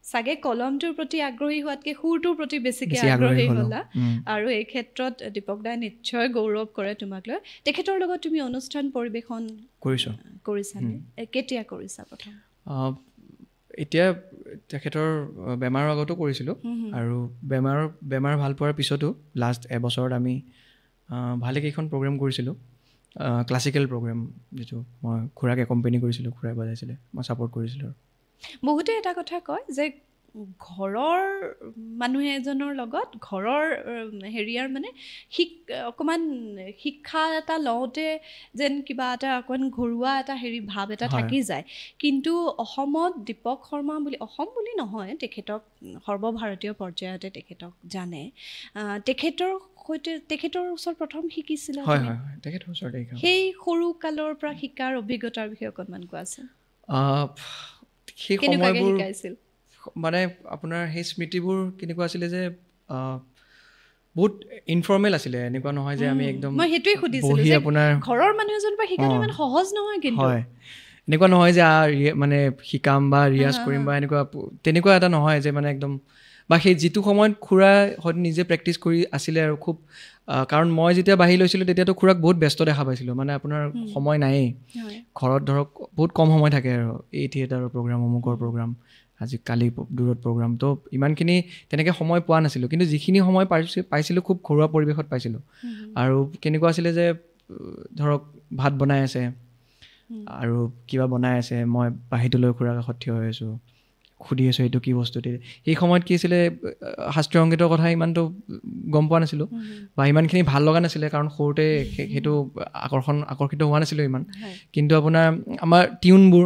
চাগে কলমটোৰ প্ৰতি আগ্ৰহী হোৱাতকৈ সুৰটোৰ প্ৰতি বেছিকৈ আগ্ৰহী হ'লা আৰু এই ক্ষেত্ৰত দীপক দাই নিশ্চয় গৌৰৱ কৰে তোমাক লৈ তেখেতৰ লগত তুমি অনুষ্ঠান পৰিৱেশন কৰিছানে কেতিয়া কৰিছা প্ৰথম এতিয়া তেখেতৰ বেমাৰৰ আগতো কৰিছিলোঁ আৰু বেমাৰ ভাল পোৱাৰ পিছতো লাষ্ট এবছৰত আমি ভালেকেইখন প্ৰগ্ৰেম কৰিছিলোঁ ক্লাছিকেল প্ৰগ্ৰেম যিটো মই খুৰাক একম্পেনি কৰিছিলোঁ খুৰাই বজাইছিলে মই ছাপৰ্ট কৰিছিলোঁ বহুতে এটা কথা কয় যে ঘৰৰ মানুহ এজনৰ লগত ঘৰৰ হেৰিয়াৰ মানে অকণমান শিক্ষা এটা লওঁতে যেন কিবা এটা অকণমান ঘৰুৱা এটা হেৰি ভাৱ এটা থাকি যায় কিন্তু অসমত দীপক শৰ্মা বুলি অসম বুলি নহয় তেখেতক সৰ্বভাৰতীয় পৰ্যায়তে তেখেতক জানে তেখেতৰ ওচৰত প্ৰথম শিকিছিলে সেই সৰু কালৰ পৰা শিকাৰ অভিজ্ঞতাৰ বিষয়ে অকণমান কোৱাচোন সেই সময়বোৰ মানে আপোনাৰ সেই স্মৃতিবোৰ কেনেকুৱা আছিলে যে বহুত ইনফৰ্মেল আছিলে এনেকুৱা নহয় যে আমি একদম মই সেইটোৱে সুধিছিলোঁ যে ঘৰৰ মানুহ এজনৰ পৰা শিকাটো ইমান সহজ নহয় কিন্তু হয় এনেকুৱা নহয় যে মানে শিকাম বা ৰিয়াজ কৰিম বা তেনেকুৱা এটা নহয় যে মানে একদম বা সেই যিটো সময়ত খুৰা হয়তো নিজে প্ৰেক্টিচ কৰি আছিলে আৰু খুব কাৰণ মই যেতিয়া বাঢ়ি লৈছিলোঁ তেতিয়াতো খুৰাক বহুত ব্যস্ত দেখা পাইছিলোঁ মানে আপোনাৰ সময় নায়েই ঘৰত ধৰক বহুত কম সময় থাকে আৰু এই থিয়েটাৰৰ প্ৰগ্ৰাম অমুকৰ প্ৰগ্ৰাম আজি কালি দূৰত প্ৰগ্ৰাম তো ইমানখিনি তেনেকৈ সময় পোৱা নাছিলোঁ কিন্তু যিখিনি সময় পাইছিলোঁ খুব ঘৰুৱা পৰিৱেশত পাইছিলোঁ আৰু কেনেকুৱা আছিলে যে ধৰক ভাত বনাই আছে আৰু কিবা বনাই আছে মই বাঁহীটো লৈ খুৰাৰ কাষত থিয় হৈ আছোঁ সুধি আছোঁ এইটো কি বস্তু সেই সময়ত কি আছিলে শাস্ত্ৰীয় সংগীতৰ কথা ইমানটো গম পোৱা নাছিলোঁ বা ইমানখিনি ভাল লগা নাছিলে কাৰণ সৰুতে সেইটো আকৰ্ষিত হোৱা নাছিলোঁ ইমান কিন্তু আপোনাৰ আমাৰ টিউনবোৰ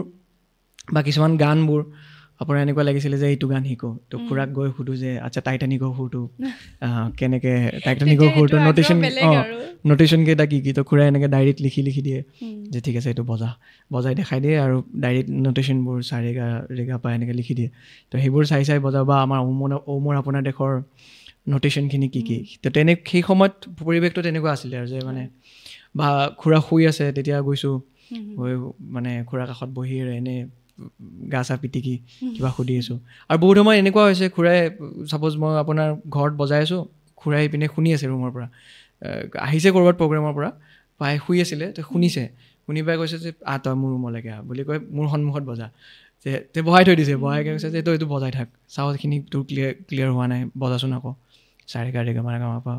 বা কিছুমান গানবোৰ আপোনাৰ এনেকুৱা লাগিছিলে যে এইটো গান শিকোঁ তো খুৰাক গৈ সুধোঁ যে আচ্ছা টাইটানিকৰ সুৰটো কেনেকৈ টাইটানিকৰ সুৰটো নটেশ্যন কেইটা কি তো খুৰাই এনেকৈ ডায়েৰীত লিখি দিয়ে যে ঠিক আছে এইটো বজাই দেখাই দিয়ে আৰু ডায়েৰীত নটেশ্যনবোৰ ৰেগা পাই এনেকৈ লিখি দিয়ে তো সেইবোৰ চাই বজাওঁ বা আমাৰ ঔমৰ আপোনাৰ দেশৰ নটেশ্যনখিনি কি কি তো সেই সময়ত পৰিৱেশটো তেনেকুৱা আছিলে আৰু যে মানে বা খুৰা শুই আছে তেতিয়া গৈছোঁ গৈ মানে খুৰা কাষত বহি এনেই গা চা পিটিকি কিবা সুধি আছোঁ আৰু বহুত সময় এনেকুৱা হৈছে খুৰাই ছাপ'জ মই আপোনাৰ ঘৰত বজাই আছোঁ খুৰাই পিনে শুনি আছে ৰুমৰ পৰা আহিছে ক'ৰবাত প্ৰগ্ৰেমৰ পৰা পাই শুই আছিলে তো শুনিছে শুনি পাই কৈছে যে তই মোৰ ৰুমলৈকে আহ বুলি কৈ মোৰ সন্মুখত বজা যে বহাই থৈ দিছে বহাই কৈছে যে তই এইটো বজাই থাক চাওঁ এইখিনি তোৰ ক্লিয়াৰ হোৱা নাই বজাচোন আকৌ চাৰে গা পৰা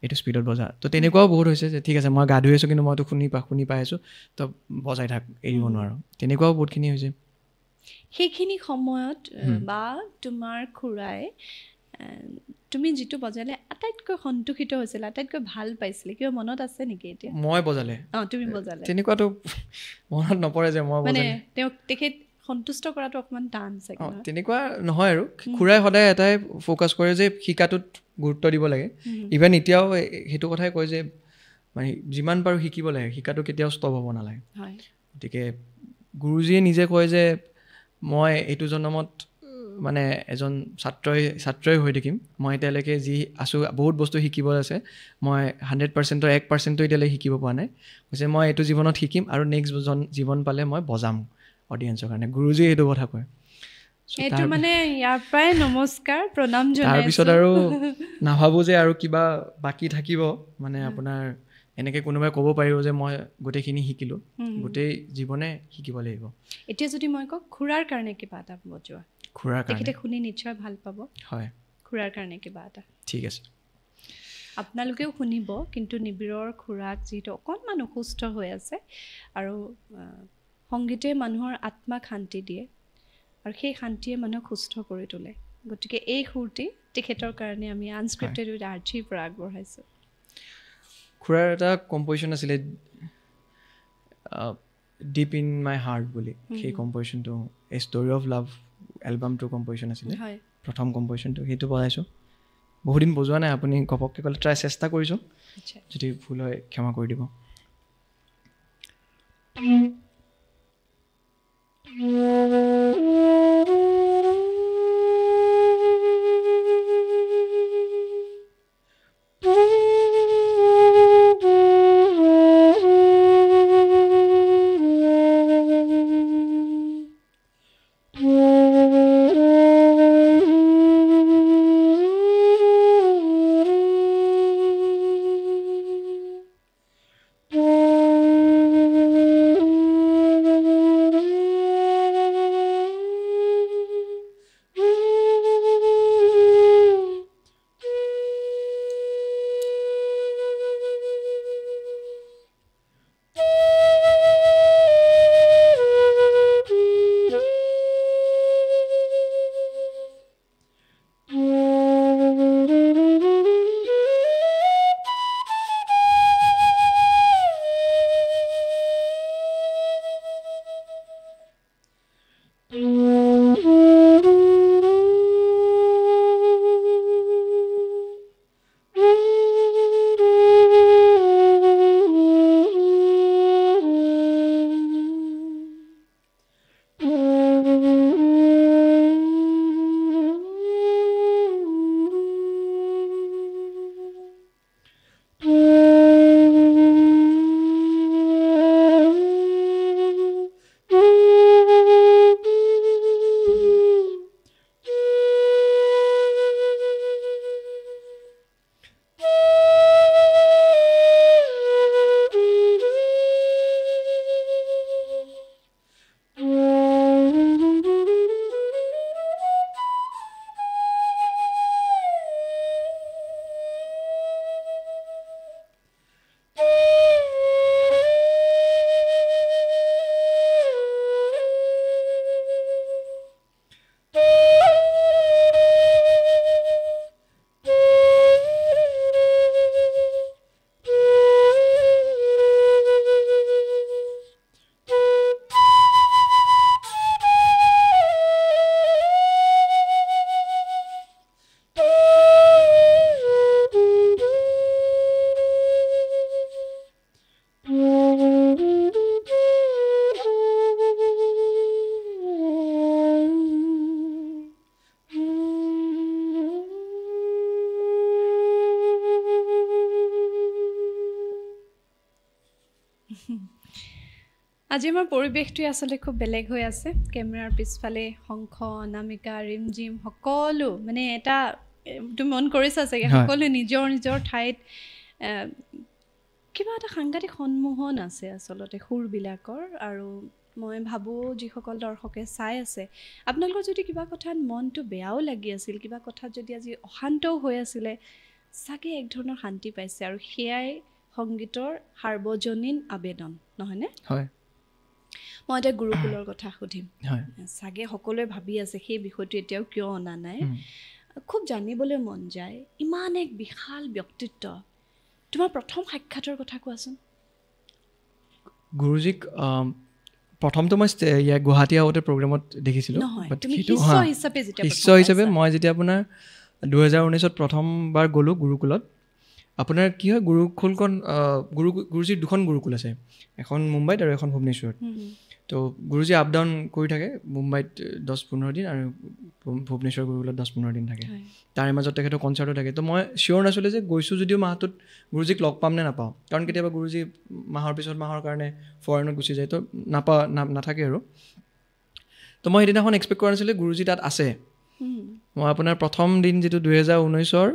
এইটো স্পীডত বজা তো তেনেকুৱাও বহুত হৈছে যে ঠিক আছে মই গা ধুই আছোঁ কিন্তু মইতো শুনি পাই আছোঁ তো বজাই থাক এৰিব নোৱাৰোঁ তেনেকুৱাও বহুতখিনি হৈছে সেইখিনি সময়ত বা তোমাৰ খুৰাই তুমি যিটো বজালে আটাইতকৈ সন্তুষ্টিত হৈছিল আটাইতকৈ ভাল পাইছিলে কিবা মনত আছে নেকি এতিয়া মই বজালে তুমি বজালে তেনেকুৱাতো মনত নপৰে যে মই মানে বজালে তেওঁক তেখেত সন্তুষ্ট কৰাটো অকণমান টান চাগে তেনেকুৱা নহয় আৰু খুৰাই সদায় এটাই ফ'কাছ কৰে যে শিকাটোত গুৰুত্ব দিব লাগে ইভেন এতিয়াও সেইটো কথাই কয় যে মানে যিমান পাৰোঁ শিকিব লাগে শিকাটো কেতিয়াও ষ্টপ হ'ব নালাগে গতিকে গুৰুজীয়ে নিজে কয় যে মই এইটো জন্মত মানে এজন ছাত্ৰই হৈ থাকিম মই এতিয়ালৈকে যি আছোঁ বহুত বস্তু শিকিব আছে মই 100%ৰ 1%ও এতিয়ালৈকে শিকিব পৰা নাই কৈছে মই এইটো জীৱনত শিকিম আৰু নেক্সট জীৱন পালে মই বজাম অডিয়েঞ্চৰ কাৰণে গুৰুজীয়ে এইটো কথা কয় এইটো মানে ইয়াৰ পৰাই নমস্কাৰ প্ৰণাম জনাইছোঁ তাৰপিছত আৰু নাভাবোঁ যে আৰু কিবা বাকী থাকিব মানে আপোনাৰ এনেকৈ কোনোবাই ক'ব পাৰিব যে মই গোটেইখিনি শিকিলোঁ গোটেই জীৱনে শিকিব লাগিব এতিয়া যদি মই কওঁ খুৰাৰ কাৰণে কিবা এটা বজোৱা খুৰাৰ কাৰণে তেখেতে শুনি নিশ্চয় ভাল পাব হয় খুৰাৰ কাৰণে কিবা এটা ঠিক আছে আপোনালোকেও শুনিব কিন্তু নিবিড়ৰ খুৰাক যিটো অকণমান অসুস্থ হৈ আছে আৰু সংগীতে মানুহৰ আত্মাক শান্তি দিয়ে আৰু সেই শান্তিয়ে মানুহক সুস্থ কৰি তোলে গতিকে এই সুৰটি তেখেতৰ কাৰণে আমি আনস্ক্ৰিপ্টেড উইথ আৰ্চিৰ পৰা আগবঢ়াইছোঁ খুৰাৰ এটা কম্প'জিশ্যন আছিলে ডিপ ইন মাই হাৰ্ট বুলি সেই কম্প'জিশ্যনটো এ ষ্টৰি অফ লাভ এলবামটোৰ কম্প'জিশ্যন আছিলে প্ৰথম কম্প'জিশ্যনটো সেইটো বজাইছোঁ বহুদিন বজোৱা নাই আপুনি ঘপককৈ ক'লে চেষ্টা কৰিছোঁ যদি ভুল হয় ক্ষমা কৰি দিব আজি আমাৰ পৰিৱেশটোৱে আচলতে খুব বেলেগ হৈ আছে কেমেৰাৰ পিছফালে শংখ অনামিকা ৰিমজিম সকলো মানে এটা তুমি মন কৰিছা চাগে সকলো নিজৰ নিজৰ ঠাইত কিবা এটা সাংঘাতিক সন্মোহন আছে আচলতে সুৰবিলাকৰ আৰু মই ভাবোঁ যিসকল দৰ্শকে চাই আছে আপোনালোকৰ যদি কিবা কথাত মনটো বেয়াও লাগি আছিল কিবা কথাত যদি আজি অশান্তও হৈ আছিলে চাগে এক ধৰণৰ শান্তি পাইছে আৰু সেয়াই সংগীতৰ সাৰ্বজনীন আবেদন নহয়নে হয় মই এটা গুৰুকুলৰ কথা সুধিম চাগে সকলোৱে ভাবি আছে সেই বিষয়টো এতিয়াও কিয় অনা নাই খুব জানিবলৈ মন যায় ইমান এক বিশাল ব্যক্তিত্ব তোমাৰ প্ৰথম সাক্ষাতৰ কথা কোৱাচোন গুৰুজীক প্ৰথমটো মই গুৱাহাটী আউটে প্ৰগ্ৰেমত দেখিছিলোঁ শিষ্য হিচাপে মই যেতিয়া আপোনাৰ 2019ত প্ৰথমবাৰ গ'লোঁ গুৰুকুলত আপোনাৰ কি হয় গুৰুকুলখন গুৰুজীৰ দুখন গুৰুকুল আছে এখন মুম্বাইত আৰু এখন ভুৱনেশ্বৰত তো গুৰুজী আপ ডাউন কৰি থাকে মুম্বাইত 10-15 দিন আৰু ভুৱনেশ্বৰ গুৰুকুলত 10-15 দিন থাকে তাৰে মাজত তেখেতৰ কনচাৰ্টো থাকে তো মই চিয়'ৰ নাছিলোঁ যে গৈছোঁ যদিও মাহটোত গুৰুজীক লগ পাম নে নাপাওঁ কাৰণ কেতিয়াবা গুৰুজী মাহৰ পিছত মাহৰ কাৰণে ফৰেনত গুচি যায় তো নাথাকে আৰু তো মই সেইদিনাখন এক্সপেক্ট কৰা নাছিলোঁ গুৰুজী তাত আছে মই আপোনাৰ প্ৰথম দিন যিটো 2019ৰ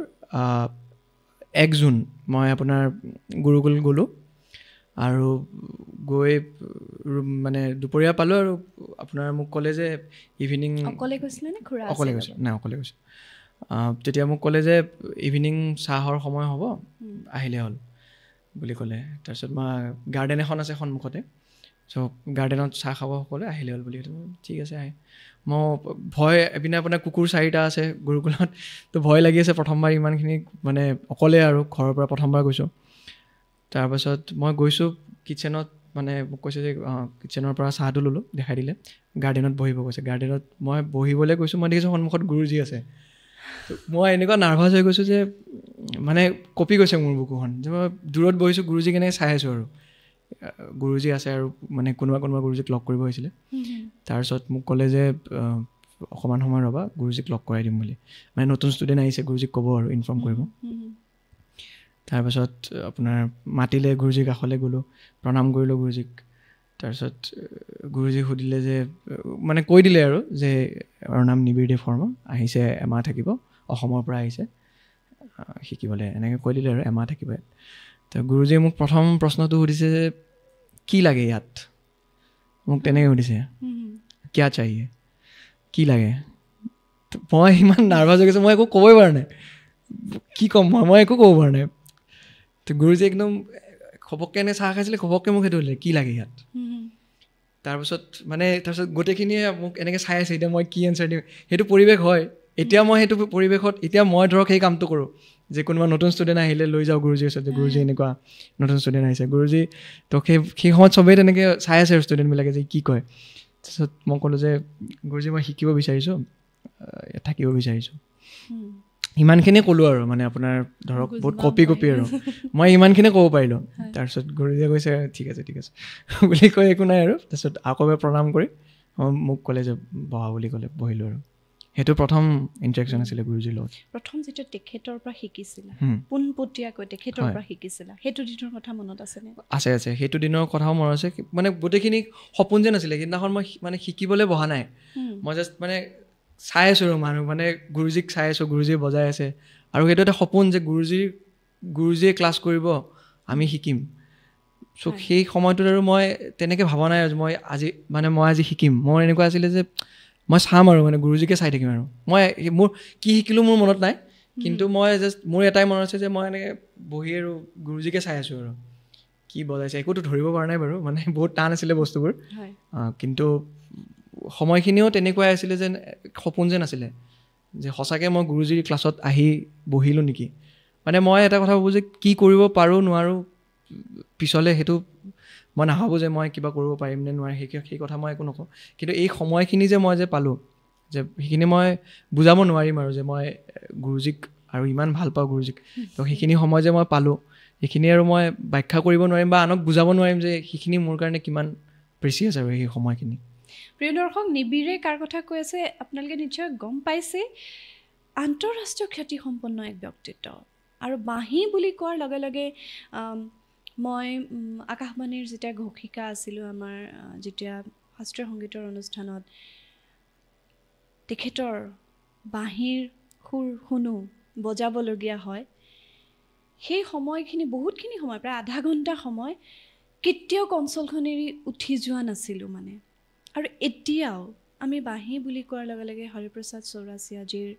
1 জুন মই আপোনাৰ গুৰুকুল গ'লোঁ আৰু গৈ মানে দুপৰীয়া পালোঁ আৰু আপোনাৰ মোক ক'লে যে ইভিনিং অকলে গৈছিলে নে খুৰা অকলে গৈছোঁ নাই অকলে গৈছোঁ তেতিয়া মোক ক'লে যে ইভিনিং চাহৰ সময় হ'ব আহিলে হ'ল বুলি ক'লে তাৰপিছত মই গাৰ্ডেন এখন আছে সন্মুখতে চ' গাৰ্ডেনত চাহ খাব সকলোৱে আহিলে হ'ল বুলি ঠিক আছে আহে মই ভয় এপিনে আপোনাৰ কুকুৰ 4টা আছে গুৰুকুলত তো ভয় লাগি আছে প্ৰথমবাৰ ইমানখিনি মানে অকলে আৰু ঘৰৰ পৰা প্ৰথমবাৰ গৈছোঁ তাৰপাছত মই গৈছোঁ কিটচেনত মানে মোক কৈছে যে কিটচেনৰ পৰা চাহটো ল'লোঁ দেখাই দিলে গাৰ্ডেনত বহিব কৈছে গাৰ্ডেনত মই বহিবলৈ গৈছোঁ মই দেখিছোঁ সন্মুখত গুৰুজী আছে মই এনেকুৱা নাৰ্ভাছ হৈ গৈছোঁ যে মানে কঁপি গৈছে মোৰ বুকুখন যে মই দূৰত বহিছোঁ গুৰুজী কেনেকৈ চাই আছোঁ আৰু গুৰুজী আছে আৰু মানে কোনোবা গুৰুজীক লগ কৰিব হৈছিলে তাৰপিছত মোক ক'লে যে অকণমান সময় ৰ'বা গুৰুজীক লগ কৰাই দিম বুলি মানে নতুন ষ্টুডেণ্ট আহিছে গুৰুজীক ক'ব আৰু ইনফৰ্ম কৰিব তাৰপাছত আপোনাৰ মাতিলে গুৰুজীৰ কাষলৈ গ'লোঁ প্ৰণাম কৰিলোঁ গুৰুজীক তাৰপিছত গুৰুজী সুধিলে যে মানে কৈ দিলে আৰু যে তেওঁৰ নাম নিবিড় দেৱ শৰ্মা আহিছে এমাহ থাকিব অসমৰ পৰা আহিছে শিকিবলৈ এনেকৈ কৈ দিলে আৰু এমাহ থাকিব তো গুৰুজীয়ে মোক প্ৰথম প্ৰশ্নটো সুধিছে যে কি লাগে ইয়াত মোক তেনেকৈ সুধিছে কিয়া চাহিয়ে কি লাগে মই ইমান নাৰ্ভাছ হৈ গৈছোঁ মই একো ক'বই পৰা নাই কি ক'ম মই একো ক'ব পৰা নাই তো গুৰুজী একদম খবককৈ এনে চাহ খাইছিলে খবককৈ মোক সেইটো সুধিলে কি লাগে ইয়াত তাৰপিছত গোটেইখিনিয়ে মোক এনেকৈ চাই আছে এতিয়া মই কি এনচাৰ দিম সেইটো পৰিৱেশ হয় এতিয়া মই সেইটো পৰিৱেশত এতিয়া মই ধৰক সেই কামটো কৰোঁ যে কোনোবা নতুন ষ্টুডেণ্ট আহিলে লৈ যাওঁ গুৰুজীৰ ওচৰত যে গুৰুজী এনেকুৱা নতুন ষ্টুডেণ্ট আহিছে গুৰুজী তো সেই সময়ত চবেই তেনেকৈ চাই আছে আৰু ষ্টুডেণ্টবিলাকে যে কি কয় তাৰপিছত মই ক'লোঁ যে গুৰুজী মই শিকিব বিচাৰিছোঁ থাকিব বিচাৰিছোঁ ইমানখিনিয়ে ক'লোঁ আৰু মানে আপোনাৰ ধৰক বহুত কপি আৰু মই ইমানখিনিয়ে ক'ব পাৰিলোঁ তাৰপিছত গুৰুজীয়ে কৈছে ঠিক আছে বুলি কৈ একো নাই আৰু তাৰপিছত আকৌ এবাৰ প্ৰণাম কৰি মোক ক'লে যে বহা বুলি ক'লে বহিলোঁ আৰু সেইটো প্ৰথম ইণ্টাৰেকশ্যন আছিলে গুৰুজীৰ লগত প্ৰথম যেতিয়া তেখেতৰ পৰা শিকিছিলা পোনপটীয়াকৈ তেখেতৰ পৰা শিকিছিলা সেইটো দিনৰ কথা মনত আছেনে আছে সেইটো দিনৰ কথাও মনত আছে মানে গোটেইখিনি সপোন যেন আছিলে সেইদিনাখন মই মানে শিকিবলৈ বহা নাই মই জাষ্ট মানে চাই আছোঁ আৰু মানুহ মানে গুৰুজীক চাই আছোঁ গুৰুজীয়ে বজাই আছে আৰু সেইটো এটা সপোন যে গুৰুজীয়ে ক্লাছ কৰিব আমি শিকিম চ' সেই সময়টোত আৰু মই তেনেকৈ ভবা নাই আৰু মই আজি শিকিম মোৰ এনেকুৱা আছিলে যে মই চাম আৰু মানে গুৰুজীকে চাই থাকিম আৰু মই মোৰ কি শিকিলোঁ মোৰ মনত নাই কিন্তু মই জাষ্ট মোৰ এটাই মনত আছে যে মই এনেকৈ বহি আৰু গুৰুজীকে চাই আছোঁ আৰু কি বজাইছে একোতো ধৰিব পৰা নাই বাৰু মানে বহুত টান আছিলে বস্তুবোৰ কিন্তু সময়খিনিও তেনেকুৱাই আছিলে যেন সপোন যেন আছিলে যে সঁচাকৈ মই গুৰুজীৰ ক্লাছত আহি বহিলোঁ নেকি মানে মই এটা কথা ভাবোঁ যে কি কৰিব পাৰোঁ নোৱাৰোঁ পিছলৈ সেইটো মই নাভাবোঁ যে মই কিবা কৰিব পাৰিম নে নোৱাৰিম সেই কথা মই একো নকওঁ কিন্তু এই সময়খিনি যে মই যে পালোঁ যে সেইখিনি মই বুজাব নোৱাৰিম আৰু যে মই গুৰুজীক আৰু ইমান ভাল পাওঁ গুৰুজীক তো সেইখিনি সময় যে মই পালোঁ সেইখিনি আৰু মই ব্যাখ্যা কৰিব নোৱাৰিম বা আনক বুজাব নোৱাৰিম যে সেইখিনি মোৰ কাৰণে কিমান প্ৰেচিয়াছ আৰু সেই সময়খিনি প্ৰিয় দৰ্শক নিবিড়ে কাৰ কথা কৈ আছে আপোনালোকে নিশ্চয় গম পাইছে আন্তঃৰাষ্ট্ৰীয় খ্যাতিসম্পন্ন এক ব্যক্তিত্ব আৰু বাঁহী বুলি কোৱাৰ লগে লগে মই আকাশবাণীৰ যেতিয়া ঘোষিকা আছিলোঁ আমাৰ যেতিয়া শাস্ত্ৰীয় সংগীতৰ অনুষ্ঠানত তেখেতৰ বাঁহীৰ সুৰ শুনো বজাবলগীয়া হয় সেই সময়খিনি বহুতখিনি সময় প্ৰায় আধা ঘণ্টা সময় কেতিয়াও কনচলখন এৰি উঠি যোৱা নাছিলোঁ মানে আৰু এতিয়াও আমি বাঁহী বুলি কোৱাৰ লগে লগে হৰিপ্ৰসাদ চৌৰাচিয়াজীৰ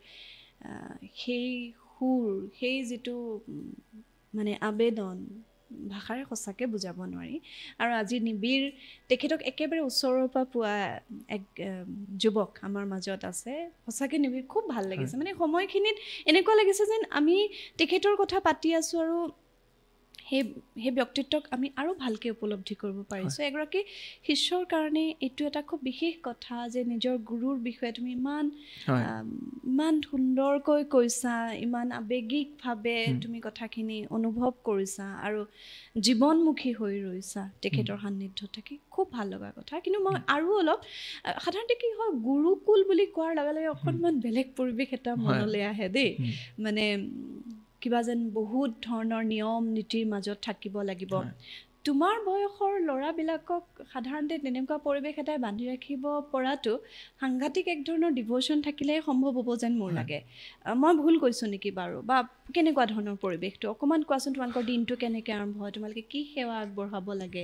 সেই সুৰ সেই যিটো মানে আবেদন ভাষাৰে সঁচাকৈ বুজাব নোৱাৰি আৰু আজি নিবিড় তেখেতক একেবাৰে ওচৰৰ পৰা পোৱা এক যুৱক আমাৰ মাজত আছে সঁচাকৈ নিবিড় খুব ভাল লাগিছে মানে সময়খিনিত এনেকুৱা লাগিছে যেন আমি তেখেতৰ কথা পাতি আছোঁ আৰু সেই ব্যক্তিত্বক আমি আৰু ভালকৈ উপলব্ধি কৰিব পাৰিছোঁ এগৰাকী শিষ্যৰ কাৰণে এইটো এটা খুব বিশেষ কথা যে নিজৰ গুৰুৰ বিষয়ে তুমি ইমান সুন্দৰকৈ কৈছা ইমান আৱেগিকভাৱে তুমি কথাখিনি অনুভৱ কৰিছা আৰু জীৱনমুখী হৈ ৰৈছা তেখেতৰ সান্নিধ্যত থাকি খুব ভাল লগা কথা কিন্তু মই আৰু অলপ সাধাৰণতে কি হয় গুৰুকুল বুলি কোৱাৰ লগে লগে অকণমান বেলেগ পৰিৱেশ এটা মনলৈ আহে দেই মানে কিবা যেন বহুত ধৰণৰ নিয়ম নীতিৰ মাজত থাকিব লাগিব তোমাৰ বয়সৰ ল'ৰাবিলাকক সাধাৰণতে তেনেকুৱা পৰিৱেশ এটাই বান্ধি ৰাখিব পৰাটো সাংঘাতিক এক ধৰণৰ ডিভ'শ্যন থাকিলেহে সম্ভৱ হ'ব যেন মোৰ লাগে মই ভুল কৈছোঁ নেকি বাৰু বা কেনেকুৱা ধৰণৰ পৰিৱেশটো অকণমান কোৱাচোন তোমালোকৰ দিনটো কেনেকৈ আৰম্ভ হয় তোমালোকে কি সেৱা আগবঢ়াব লাগে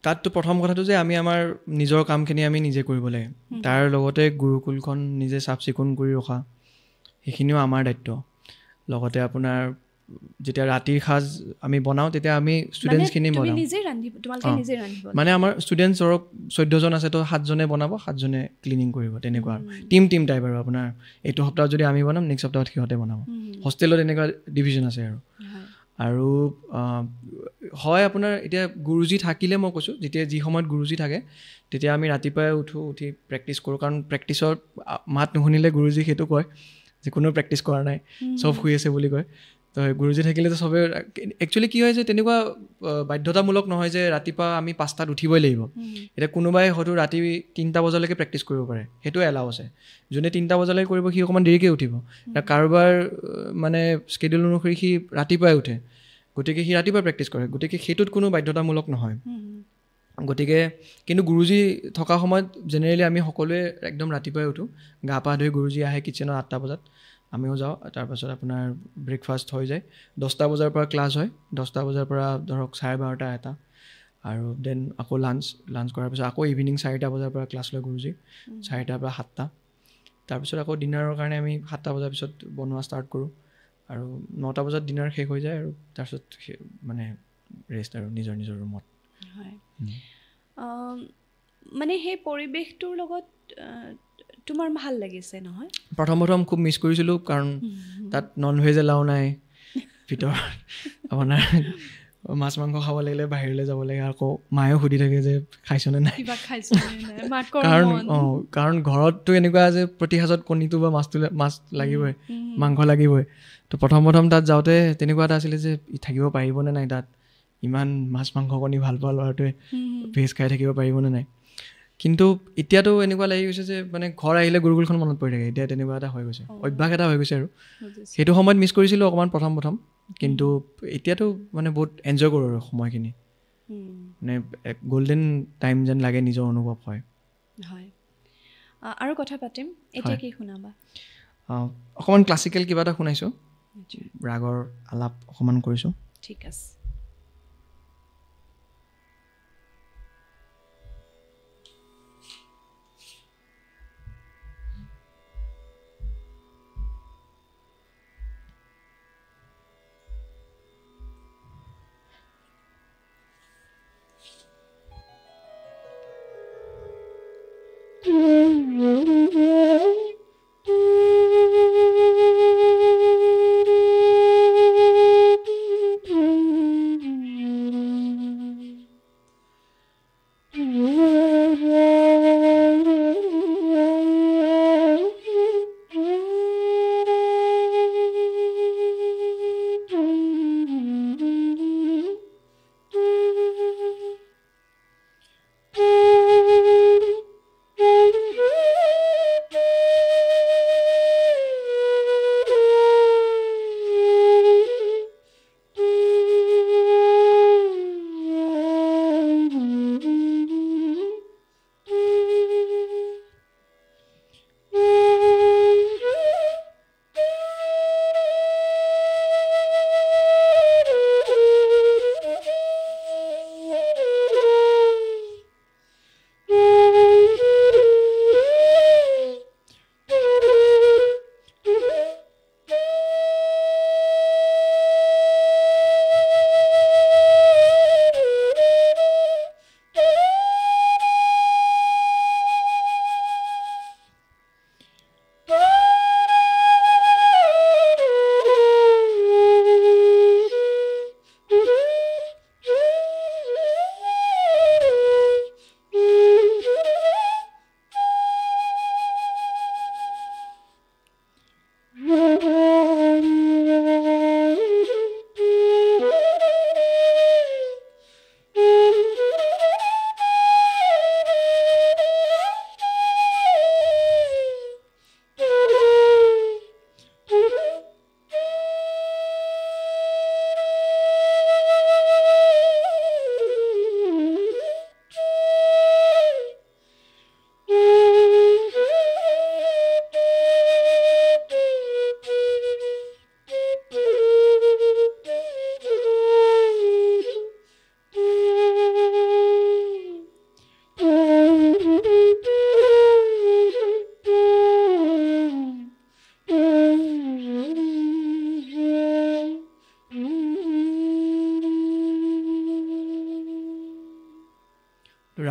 তাততো প্ৰথম কথাটো যে আমি আমাৰ নিজৰ কামখিনি আমি নিজে কৰিব লাগে তাৰ লগতে গুৰুকুলখন নিজে চাফ চিকুণ কৰি ৰখা সেইখিনিও আমাৰ দায়িত্ব লগতে আপোনাৰ যেতিয়া ৰাতিৰ সাজ আমি বনাওঁ তেতিয়া আমি ষ্টুডেণ্টছখিনি বনাওঁ মানে আমাৰ ষ্টুডেণ্টছ ধৰক 14 জন আছে তো 7 জনে বনাব 7 জনে ক্লিনিং কৰিব তেনেকুৱা টিম টাইপ আৰু আপোনাৰ এইটো সপ্তাহত যদি আমি বনাম নেক্সট সপ্তাহত সিহঁতে বনাব হোষ্টেলত এনেকুৱা ডিভিজন আছে আৰু হয় আপোনাৰ এতিয়া গুৰুজী থাকিলে মই কৈছোঁ যেতিয়া যি সময়ত গুৰুজী থাকে তেতিয়া আমি ৰাতিপুৱাই উঠি প্ৰেক্টিছ কৰোঁ কাৰণ প্ৰেক্টিছৰ মাত নুশুনিলে গুৰুজী সেইটো কয় যে কোনো প্ৰেক্টিছ কৰা নাই চব শুই আছে বুলি কয় তো গুৰুজী থাকিলেতো চবে একচুৱেলি কি হয় যে তেনেকুৱা বাধ্যতামূলক নহয় যে ৰাতিপুৱা আমি 5টাত উঠিবই লাগিব এতিয়া কোনোবাই হয়তো ৰাতি 3টা বজালৈকে প্ৰেক্টিছ কৰিব পাৰে সেইটো এলাও আছে যোনে 3টা বজালৈকে কৰিব সি অকণমান দেৰিকৈ উঠিব কাৰোবাৰ মানে স্কেডিউল অনুসৰি সি ৰাতিপুৱাই উঠে গতিকে সি ৰাতিপুৱা প্ৰেক্টিছ কৰে গতিকে সেইটোত কোনো বাধ্যতামূলক নহয় গতিকে কিন্তু গুৰুজী থকা সময়ত জেনেৰেলি আমি সকলোৱে একদম ৰাতিপুৱাই উঠোঁ গা পা ধুই গুৰুজী আহে কিটচেনত 8টা বজাত আমিও যাওঁ তাৰপাছত আপোনাৰ ব্ৰেকফাষ্ট হৈ যায় 10টা বজাৰ পৰা ক্লাছ হয় 10টা বজাৰ পৰা ধৰক 12:30 এটা আৰু দেন আকৌ লাঞ্চ কৰাৰ পিছত আকৌ ইভিনিং 4টা বজাৰ পৰা ক্লাছ লয় গুৰুজী 4টাৰ পৰা 7টা তাৰপিছত আকৌ ডিনাৰৰ কাৰণে আমি 7টা বজাৰ পিছত বনোৱা ষ্টাৰ্ট কৰোঁ আৰু 9টা বজাত ডিনাৰ শেষ হৈ যায় আৰু তাৰপিছত মানে ৰেষ্ট আৰু নিজৰ ৰুমত হয় মানে সেই পৰিৱেশটোৰ লগত তোমাৰ ভাল লাগিছে নহয় প্ৰথম খুব মিছ কৰিছিলোঁ কাৰণ তাত নন ভেজ এলাও নাই ভিতৰত আপোনাৰ মাছ মাংস খাব লাগিলে বাহিৰলৈ যাব লাগে আকৌ মায়েও সুধি থাকে যে খাইছনে নাই কাৰণ ঘৰততো এনেকুৱা যে প্ৰতি সাঁজত কণীটো বা মাছ লাগিবই মাংস লাগিবই তো প্ৰথম তাত যাওঁতে তেনেকুৱা এটা আছিলে যে থাকিব পাৰিবনে নাই তাত ইমান মাছ মাংস কণী ভাল পোৱা ল'ৰাটোৱে ভেজ খাই থাকিব পাৰিবনে নাই কিন্তু এতিয়াতো এনেকুৱা লাগি গৈছে যে মানে ঘৰ আহিলে গুৰুকুলখন মনত পৰি থাকে এতিয়া তেনেকুৱা এটা হৈ গৈছে অভ্যাস এটা হৈ গৈছে আৰু সেইটো সময়ত মিছ কৰিছিলোঁ অকণমান প্ৰথম কিন্তু এতিয়াতো মানে বহুত এনজয় কৰোঁ আৰু সময়খিনি মানে গল্ডেন টাইম যেন লাগে নিজৰ অনুভৱ হয় আৰু কথা পাতিম এতিয়া কি শুনাবা অকণমান ক্লাছিকেল কিবা এটা শুনাইছোঁ ৰাগৰ আলাপ অকণমান কৰিছোঁ ঠিক আছে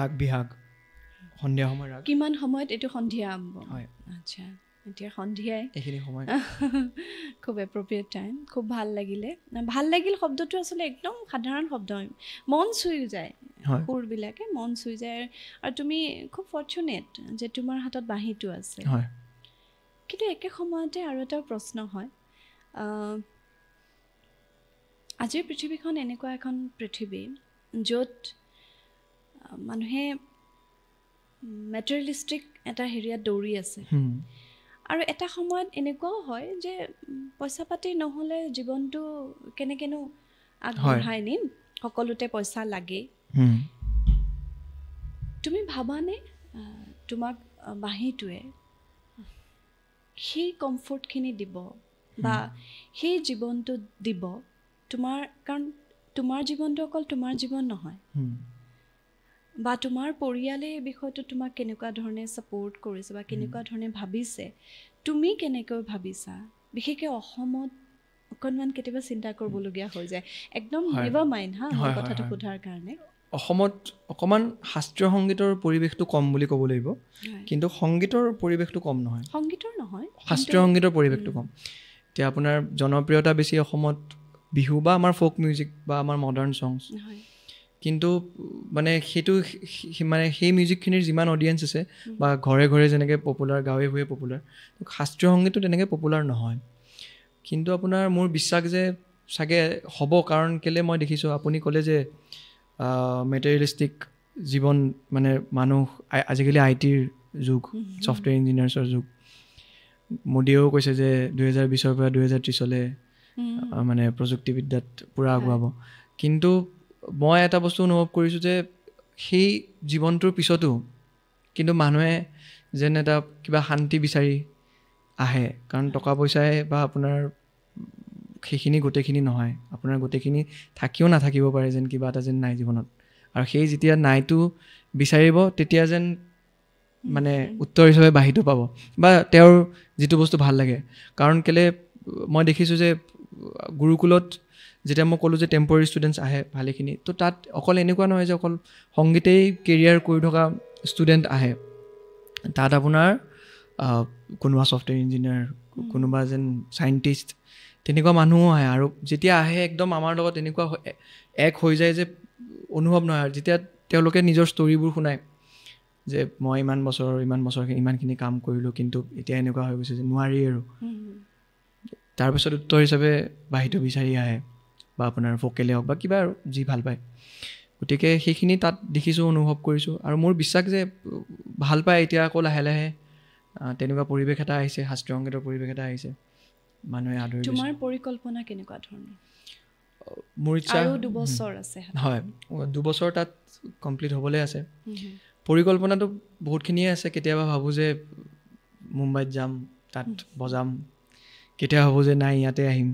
ৰাগ বিহাগ সন্ধিয়া সময়ৰ ৰাগ কিমান সময়ত এইটো সন্ধিয়া আৰম্ভ হয় আচ্ছা এতিয়া সন্ধিয়াই এইখিনি সময় খুব এপ্ৰপ্ৰিয়েট টাইম খুব ভাল লাগিল শব্দটো আচলতে একদম সাধাৰণ শব্দ মন চুই যায় সুৰবিলাকে মন চুই যায় আৰু তুমি খুব ফৰ্চুনেট যে তোমাৰ হাতত বাঁহীটো আছে হয় কিন্তু একে সময়তে আৰু এটা প্ৰশ্ন হয় আজিৰ পৃথিৱীখন এনেকুৱা এখন পৃথিৱী য'ত মানুহে মেটেৰিয়েলিষ্টিক এটা হেৰিয়াত দৌৰি আছে আৰু এটা সময়ত এনেকুৱাও হয় যে পইচা পাতি নহ'লে জীৱনটো কেনেকেনো আগবঢ়াই নিম সকলোতে পইচা লাগে তুমি ভাবানে তোমাক বাঁহীটোৱে সেই কমফৰ্টখিনি দিব বা সেই জীৱনটো দিব তোমাৰ কাৰণ তোমাৰ জীৱনটো অকল তোমাৰ জীৱন নহয় বা তোমাৰ পৰিয়ালে এই বিষয়টো তোমাক কেনেকুৱা ধৰণে ছাপোৰ্ট কৰিছে বা কেনেকুৱা ধৰণে ভাবিছে তুমি কেনেকৈ ভাবিছা বিশেষকৈ অসমত অকণমান কেতিয়াবা চিন্তা কৰিবলগীয়া হৈ যায় একদম নেভাৰ মাইণ্ড মই কথাটো সোধাৰ কাৰণে অসমত অকণমান শাস্ত্ৰীয় সংগীতৰ পৰিৱেশটো কম বুলি ক'ব লাগিব কিন্তু সংগীতৰ পৰিৱেশটো কম নহয় শাস্ত্ৰীয় সংগীতৰ পৰিৱেশটো কম এতিয়া আপোনাৰ জনপ্ৰিয়তা বেছি অসমত বিহু বা আমাৰ ফ'ক মিউজিক বা আমাৰ মডাৰ্ণ ছংছ কিন্তু মানে সেইটো মানে সেই মিউজিকখিনিৰ যিমান অডিয়েঞ্চ আছে বা ঘৰে ঘৰে যেনেকৈ পপুলাৰ গাঁৱে ভূঞে পপুলাৰ শাস্ত্ৰীয় সংগীতটো তেনেকৈ পপুলাৰ নহয় কিন্তু আপোনাৰ মোৰ বিশ্বাস যে চাগে হ'ব কাৰণ কেলৈ মই দেখিছোঁ আপুনি ক'লে যে মেটেৰিয়েলিষ্টিক জীৱন মানে মানুহ আজিকালি IT-ৰ যুগ ছফ্টৱেৰ ইঞ্জিনিয়াৰ্ছৰ যুগ মোদীয়েও কৈছে যে 2020 পৰা 2030 মানে প্ৰযুক্তিবিদ্যাত পূৰা আগুৱাব কিন্তু মই এটা বস্তু অনুভৱ কৰিছোঁ যে সেই জীৱনটোৰ পিছতো কিন্তু মানুহে যেন এটা কিবা শান্তি বিচাৰি আহে কাৰণ টকা পইচাই বা আপোনাৰ সেইখিনি গোটেইখিনি নহয় আপোনাৰ গোটেইখিনি থাকিও নাথাকিব পাৰে যেন কিবা এটা যেন নাই জীৱনত আৰু সেই যেতিয়া নাইটো বিচাৰিব তেতিয়া যেন মানে উত্তৰ হিচাপে বাঁহীটো পাব বা তেওঁৰ যিটো বস্তু ভাল লাগে কাৰণ কেলৈ মই দেখিছোঁ যে গুৰুকুলত যেতিয়া মই ক'লোঁ যে টেম্প'ৰাৰী ষ্টুডেণ্টছ আহে ভালেখিনি তো তাত অকল এনেকুৱা নহয় যে অকল সংগীতেই কেৰিয়াৰ কৰি থকা ষ্টুডেণ্ট আহে তাত আপোনাৰ কোনোবা ছফ্টৱেৰ ইঞ্জিনিয়াৰ কোনোবা যেন চাইণ্টিষ্ট তেনেকুৱা মানুহো আহে আৰু যেতিয়া আহে একদম আমাৰ লগত এনেকুৱা এক হৈ যায় যে অনুভৱ নহয় আৰু যেতিয়া তেওঁলোকে নিজৰ ষ্টৰিবোৰ শুনায় যে মই ইমান বছৰ ইমানখিনি কাম কৰিলোঁ কিন্তু এতিয়া এনেকুৱা হৈ গৈছে যে নোৱাৰি আৰু তাৰপিছত উত্তৰ হিচাপে বাঁহীটো বিচাৰি আহে বা আপোনাৰ ভোকেলে হওক বা কিবা আৰু যি ভাল পায় গতিকে সেইখিনি তাত দেখিছোঁ অনুভৱ কৰিছোঁ আৰু মোৰ বিশ্বাস যে ভাল পায় এতিয়া আকৌ লাহে লাহে তেনেকুৱা পৰিৱেশ এটা আহিছে শাস্ত্ৰীয় সংগীতৰ পৰিৱেশ এটা আহিছে মানুহে আদৰি তোমাৰ পৰিকল্পনা কেনেকুৱা ধৰণৰ মোৰ ইচ্ছা আৰু 2 বছৰ আছে হয় 2 বছৰ তাত কমপ্লিট হ'বলৈ আছে পৰিকল্পনাটো বহুতখিনিয়ে আছে কেতিয়াবা ভাবোঁ যে মুম্বাইত যাম তাত বজাম কেতিয়াবা ভাবোঁ যে নাই ইয়াতে আহিম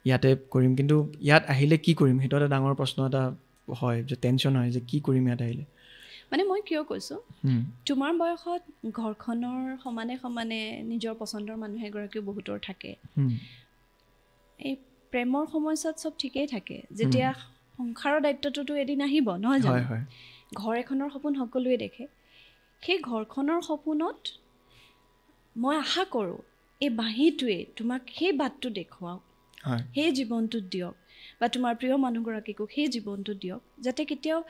ইয়াতে কৰিম কিন্তু ইয়াত আহিলে কি কৰিম সেইটো এটা ডাঙৰ প্ৰশ্ন এটা হয় যে টেনশ্যন হয় যে কি কৰিম ইয়াত আহিলে মানে মই কিয় কৈছোঁ তোমাৰ বয়সত ঘৰখনৰ সমানে সমানে নিজৰ পচন্দৰ মানুহ এগৰাকীও বহুতৰ থাকে এই প্ৰেমৰ সময়ছোৱাত চব ঠিকেই থাকে যেতিয়া সংসাৰৰ দায়িত্বটোতো এদিন আহিব নহয় জানো ঘৰ এখনৰ সপোন সকলোৱে দেখে সেই ঘৰখনৰ সপোনত মই আশা কৰোঁ এই বাঁহীটোৱে তোমাক সেই বাটটো দেখুৱাওক সেই জীৱনটোত দিয়ক বা তোমাৰ প্ৰিয় মানুহগৰাকীকো সেই জীৱনটোত দিয়ক যাতে কেতিয়াও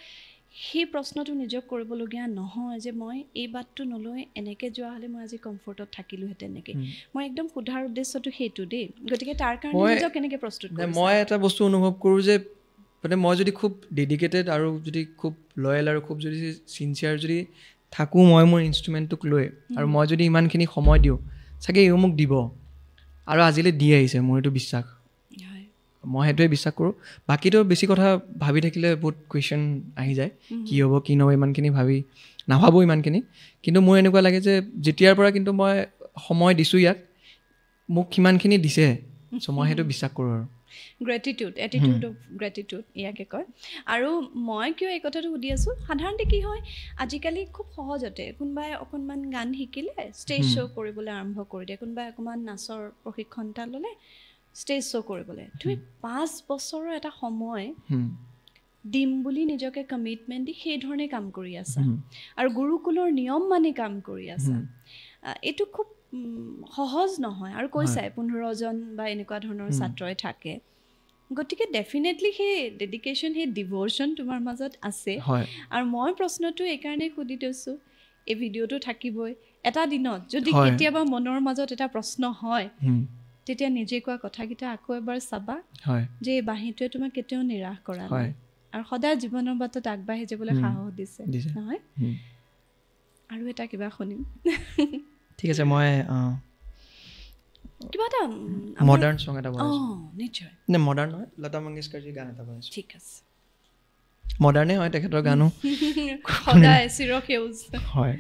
সেই প্ৰশ্নটো নিজক কৰিবলগীয়া নহয় যে মই এই বাটটো নলৈ এনেকৈ যোৱা হ'লে মই আজি কমফৰ্টত থাকিলোহেঁতেন নেকি মই একদম সোধাৰ উদ্দেশ্যটো সেইটো দেই গতিকে তাৰ কাৰণে নিজক কেনেকৈ প্ৰস্তুত কৰিছা মই এটা বস্তু অনুভৱ কৰোঁ যে মানে মই যদি খুব ডেডিকেটেড আৰু যদি খুব লয়েল আৰু খুব যদি চিনচিয়াৰ যদি থাকোঁ মই মোৰ ইনষ্ট্ৰুমেণ্টটোক লৈ আৰু মই যদি ইমানখিনি সময় দিওঁ চাগে ইও মোক দিব আৰু আজিলৈ দি আহিছে মোৰ এইটো বিশ্বাস মই সেইটোৱে বিশ্বাস কৰোঁ বাকীতো বেছি কথা ভাবি থাকিলে বহুত কুৱেশ্যন আহি যায় কি হ'ব কি নহ'ব ইমানখিনি ভাবি নাভাবোঁ ইমানখিনি কিন্তু মোৰ এনেকুৱা লাগে যে যেতিয়াৰ পৰা কিন্তু মই সময় দিছোঁ ইয়াক মোক সিমানখিনি দিছে চ' মই সেইটো বিশ্বাস কৰোঁ আৰু এটিটিউড অফ গ্ৰেটিটিউড ইয়াকে কয় আৰু মই কিয় এই কথাটো সুধি আছোঁ সাধাৰণতে কি হয় আজিকালি খুব সহজতে কোনোবাই অকণমান গান শিকিলে ষ্টেজ শ্ব' কৰিবলৈ আৰম্ভ কৰি দিয়ে কোনোবাই অকণমান নাচৰ প্ৰশিক্ষণ এটা ল'লে ষ্টেজ শ্ব' কৰিবলৈ তুমি 5 বছৰৰ এটা সময় দিম বুলি নিজকে কমিটমেণ্ট দি সেই ধৰণে কাম কৰি আছা আৰু গুৰুকুলৰ নিয়ম মানি কাম কৰি আছা এইটো খুব সহজ নহয় আৰু কৈছাই 15জন বা এনেকুৱা ধৰণৰ ছাত্ৰই থাকে গতিকে ডেফিনেটলি সেই ডেডিকেশ্যন সেই ডিভ'শ্যন তোমাৰ মাজত আছে আৰু মই প্ৰশ্নটো এইকাৰণে সুধি থৈছোঁ এই ভিডিঅ'টো থাকিবই এটা দিনত যদি কেতিয়াবা মনৰ মাজত এটা প্ৰশ্ন হয় তেতিয়া নিজে কোৱা কথাকেইটা আকৌ এবাৰ চাবা যে এই বাঁহীটোৱে তোমাক কেতিয়াও নিৰাশ কৰা নাই আৰু সদায় জীৱনৰ বাটত আগবাঢ়ি যাবলৈ সাহস দিছে নহয় আৰু এটা কিবা শুনিম ঠিক আছে মই কিবা এটা মডাৰ্ণ সং এটা বনাইছোঁ নিশ্চয় নে মডাৰ্ণ নহয় লতা মংগেশকাৰজীৰ গান এটা বনাইছোঁ ঠিক আছে মডাৰ্ণে হয় তেখেতৰ গানো সদায় চিৰসেউজ হয়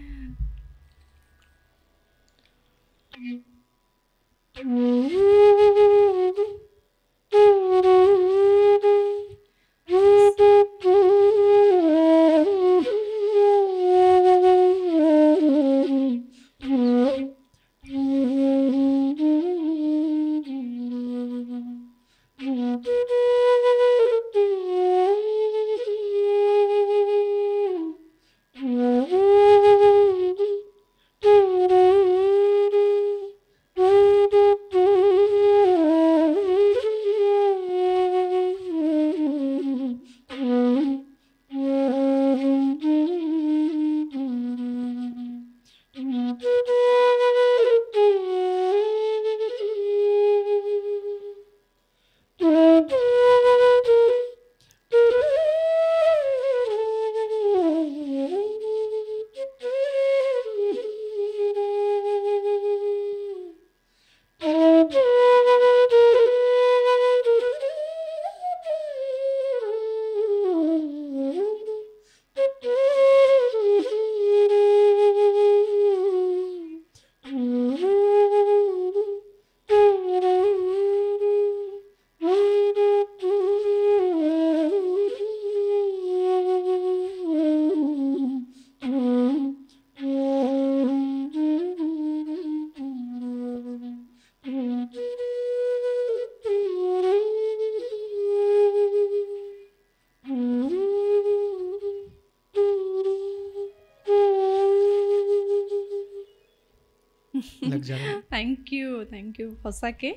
থেংক ইউ সঁচাকৈ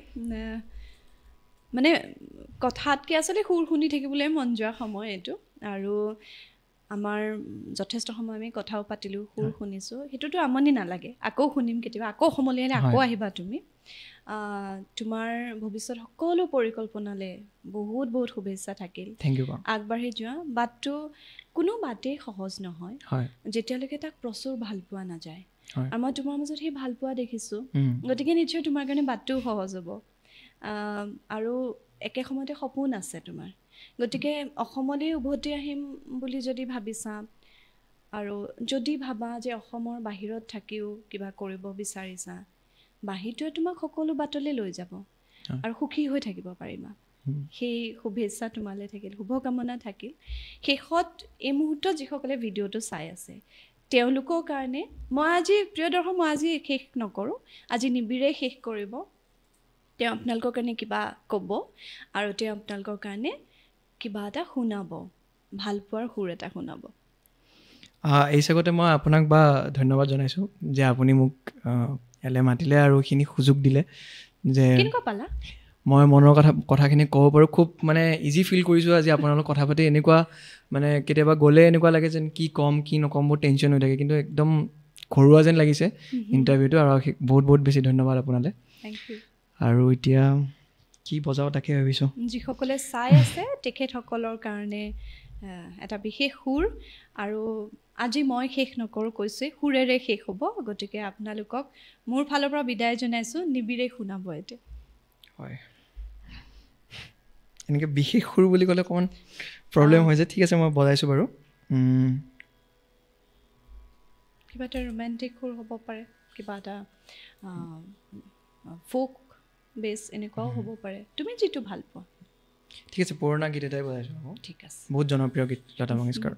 মানে কথাতকৈ আচলতে সুৰ শুনি থাকিবলৈ মন যোৱা সময় এইটো আৰু আমাৰ যথেষ্ট সময় আমি কথাও পাতিলোঁ সুৰ শুনিছোঁ সেইটোতো আমনি নালাগে আকৌ শুনিম কেতিয়াবা আকৌ সময় আহিলে আকৌ আহিবা তুমি তোমাৰ ভৱিষ্যত সকলো পৰিকল্পনালৈ বহুত বহুত শুভেচ্ছা থাকিল আগবাঢ়ি যোৱা বাটটো কোনো বাটেই সহজ নহয় যেতিয়ালৈকে তাক প্ৰচুৰ ভাল পোৱা নাযায় আৰু মই তোমাৰ মাজত সেই ভাল পোৱা দেখিছোঁ গতিকে নিশ্চয় তোমাৰ কাৰণে বাটটোও সহজ হ'ব আৰু একে সময়তে সপোন আছে তোমাৰ গতিকে অসমলৈ উভতি আহিম বুলি যদি ভাবিছা আৰু যদি ভাবা যে অসমৰ বাহিৰত থাকিও কিবা কৰিব বিচাৰিছা বাঁহীটোৱে তোমাক সকলো বাটলৈ লৈ যাব আৰু সুখী হৈ থাকিব পাৰিবা সেই শুভেচ্ছা তোমালৈ থাকিল শুভকামনা থাকিল শেষত এই মুহূৰ্তত যিসকলে ভিডিঅ'টো চাই আছে তেওঁলোকৰ কাৰণে মই আজি প্ৰিয় দৰ্শক মই আজি শেষ নকৰোঁ আজি নিবিৰে শেষ কৰিব তেওঁ আপোনালোকৰ কাৰণে কিবা ক'ব আৰু তেওঁ আপোনালোকৰ কাৰণে কিবা এটা শুনাব ভাল পোৱাৰ সুৰ এটা শুনাব এই চাগতে মই আপোনাক বা ধন্যবাদ জনাইছোঁ যে আপুনি মোক ইয়ালৈ মাতিলে আৰু এইখিনি সুযোগ দিলে যে কেনেকুৱা পালা মই মনৰ কথাখিনি ক'ব পাৰোঁ খুব মানে ইজি ফিল কৰিছোঁ আজি আপোনালোক কথা পাতি এনেকুৱা মানে কেতিয়াবা গ'লে এনেকুৱা লাগে যেন কি ক'ম কি নক'ম বহুত টেনশ্যন হৈ থাকে কিন্তু একদম ঘৰুৱা যেন লাগিছে ইণ্টাৰভিউটো আৰু বহুত বহুত বেছি ধন্যবাদ আপোনালৈ থেংক ইউ আৰু এতিয়া কি বজাওঁ তাকে ভাবিছোঁ যিসকলে চাই আছে তেখেতসকলৰ কাৰণে এটা বিশেষ সুৰ আৰু আজি মই শেষ নকৰোঁ কৈছোঁ সুৰেৰে শেষ হ'ব গতিকে আপোনালোকক মোৰ ফালৰ পৰা বিদায় জনাইছোঁ নিবিৰে শুনাব এতিয়া হয় এনেকৈ বিশেষ সুৰ বুলি ক'লে অকণমান প্ৰব্লেম হৈ যায় ঠিক আছে মই বজাইছোঁ বাৰু কিবা এটা ৰোমেণ্টিক সুৰ হ'ব পাৰে কিবা এটা ফোক বেছ এনেকুৱাও হ'ব পাৰে তুমি যিটো ভাল পোৱা ঠিক আছে পুৰণা গীত এটাই বজাইছোঁ ঠিক আছে বহুত জনপ্ৰিয় গীত লতা মংগেশকাৰ